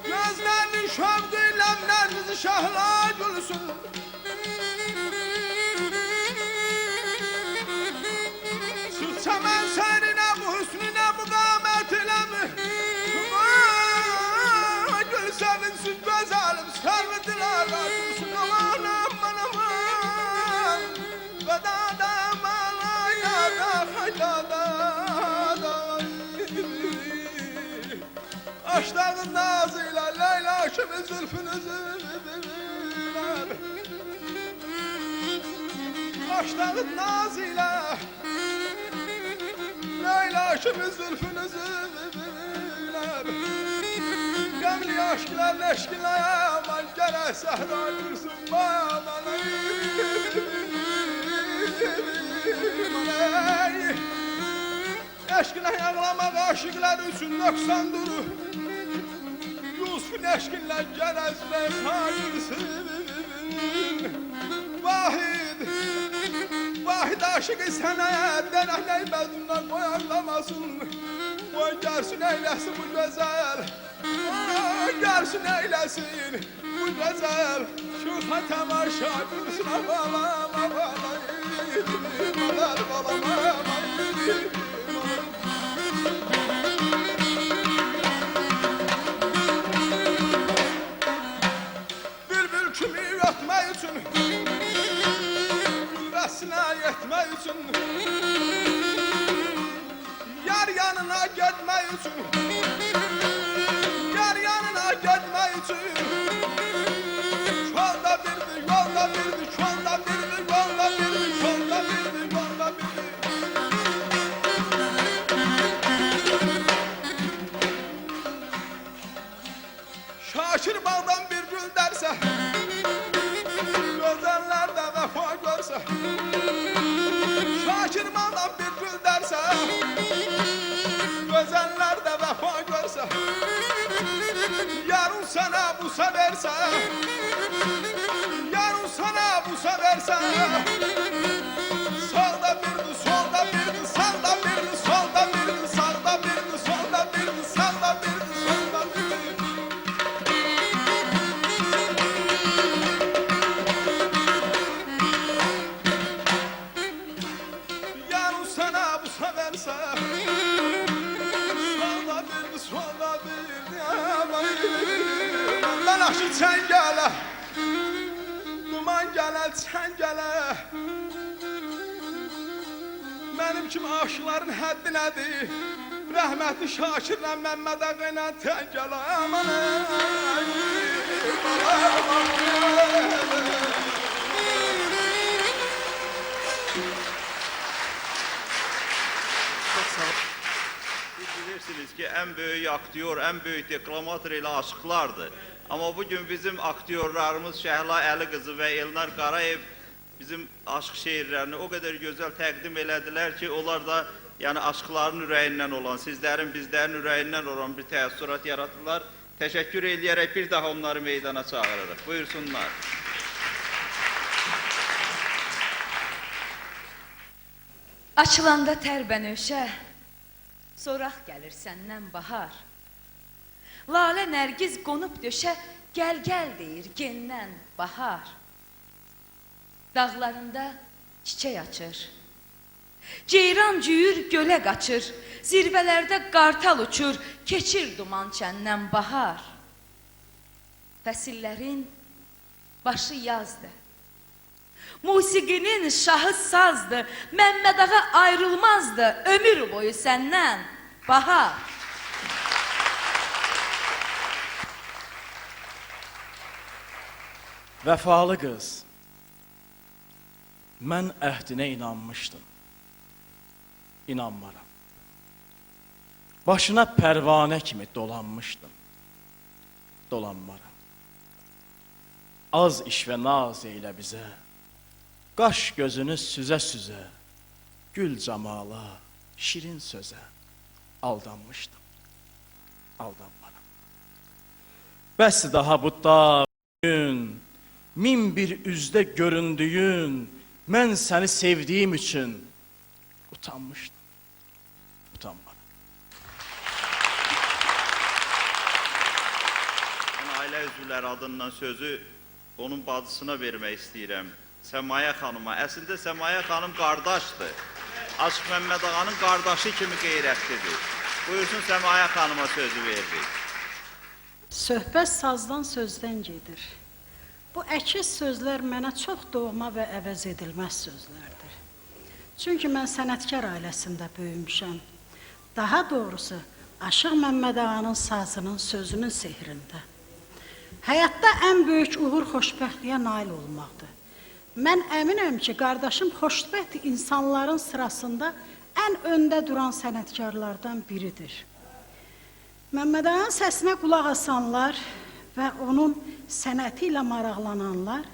gözlerinin şövdüyle nervizi şahla gülsün. Şu çemen seyrine bu hüsnüne bu kâmetine mi? Gül sevinsin güzelim servetiler gülsün. Aman aman aman vedada malayada haydada. Aştağın nazıyla Leyla kimi zülfünüzü ver. Aştağın nazıyla Leyla kimi zülfünüzü ver. Gemli aşklar leşkine yaman gene sehra gürsün bayaman. Eşkine yağlamak aşıklar üçün 90 duru. Yusuf'un eşkinle cenazle hayırsın. Vahid aşıkı sana deney mezundan koyanlamasın. Koy gelsin eylesin bu güzel. Gelsin eylesin bu güzel. Şu temaşa dursun abalam abalam. Abalam abalam. kimi ötmək üçün, qüvvəsinə yetmək üçün, yar yanına getmək üçün, yar yanına getmək üçün, yolda birdi, yolda birdi, yolda birdi, yolda birdi, yolda birdi, yolda birdi. Şakir bağdan bir gül derse, gözəller de vefa görse. Şakir bağdan bir gül derse, gözəller de vefa görse. Yarın sana busa verse, yarın sana busa verse. Solda birdi, solda birdi, sağda birdi, solda birdi, sağda birdi, solda birdi, sağda birdi, solda birdi. Yarın sana busa verse, solda birdi, solda birdi, aman. Benden aşı çengele, duman gele, çengele. Benim kimi aşıların həddi nədir? Rəhmətli Şakirlə Məmməd Ağa ilə təngələ, aman. Siz bilirsiniz ki en büyük aktyor, en büyük deklamator ile aşıklardır. Ama bugün bizim aktyorlarımız Şəhla Əli qızı ve Elnar Qarayev bizim aşk şiirlerini o kadar güzel təqdim elədilər ki, onlar da yani aşkların ürəyindən olan, sizlerin, bizlerin ürəyindən olan bir təəssürat yaratırlar. Teşekkür eləyərək bir daha onları meydana çağırırıq. Buyursunlar. Açılanda tər bənövşə, soraq gəlir səndən bahar. Lalə nərgiz qonub döşə, gəl gəl deyir gendən bahar. Dağlarında çiçək açır, ceyran cüyür gölə qaçır, zirvələrdə qartal uçur, keçir duman çəndən bahar. Fəsillərin başı yazdır, musiqinin şahı sazdır, Məmməd Ağa ayrılmazdı ömür boyu səndən bahar. Vəfalı qız, mən əhdinə inanmışdım, inanmaram. Başına pərvanə kimi dolanmışdım, dolanmaram. Az iş və naz eylə bizə, qaş gözünü süzə-süzə, gül camala, şirin sözə aldanmışdım, aldanmaram. Bəs daha bu da gün, min bir üzdə göründüyün, mən səni sevdiyim üçün utanmışdım, utanmaram. Ben aile üzvləri adından sözü onun bacısına vermək istəyirəm. Səmaya xanıma. Əslində Səmaya xanım qardaşdır. Aşıq Məmməd Ağanın qardaşı kimi qeyrətlidir. Buyursun Səmaya xanıma sözü veririk. Söhbət sazdan sözdən gedir. Bu əkiz sözlər mənə çox doğma və əvəz edilməz sözlərdir. Çünki mən sənətkar ailəsində böyümüşəm. Daha doğrusu, Aşıq Məmməd Ağanın sazının sözünün sehrində. Həyatda ən böyük uğur xoşbəxtliyə nail olmaqdır. Mən əminəm ki, qardaşım xoşbəxt insanların sırasında ən öndə duran sənətkarlardan biridir. Məmməd Ağanın səsinə qulaq asanlar və onun sənəti ilə maraqlananlar,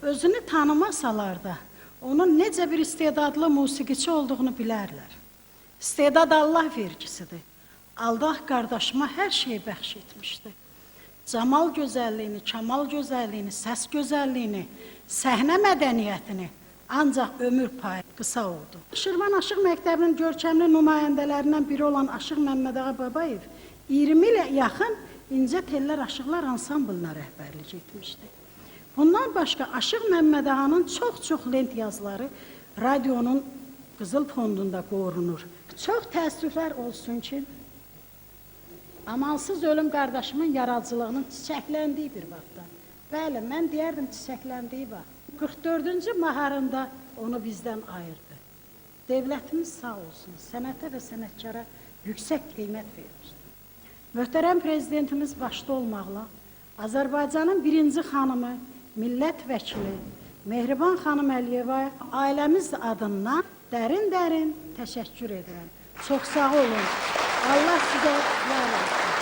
özünü tanımasalar da, onun necə bir istedadlı musiqiçi olduğunu bilərlər. İstedad Allah vergisidir. Allah qardaşıma hər şeyi bəxş etmişdi. Camal gözəlliyini, kamal gözəlliyini, səs gözəlliyini, səhnə mədəniyyətini ancaq ömür payı qısa oldu. Şirvan Aşıq Məktəbinin görkəmli nümayəndələrindən biri olan Aşıq Məmməd Ağa Babayev 20 ilə yaxın İncə Tellər Aşıqlar Ansamblına rəhbərlik etmişdi. Bundan başqa Aşıq Məmməd Ağanın çox-çox lent yazıları radionun qızıl fondunda qorunur. Çox təəssüflər olsun ki, amansız ölüm qardaşımın yaradıcılığının çiçəkləndiyi bir vaxtda Bəli, mən deyərdim çiçəkləndiyi var. 44-cü maharında onu bizdən ayırdı. Devlətimiz sağ olsun, sənətə və sənətkara yüksək qiymət vermişdir. Möhtərəm prezidentimiz başda olmaqla Azərbaycanın birinci xanımı, millət vəkili Mehriban xanım Əliyeva ailəmiz adından dərin təşəkkür edirəm. Çox sağ olun. Allah sizə var olsun.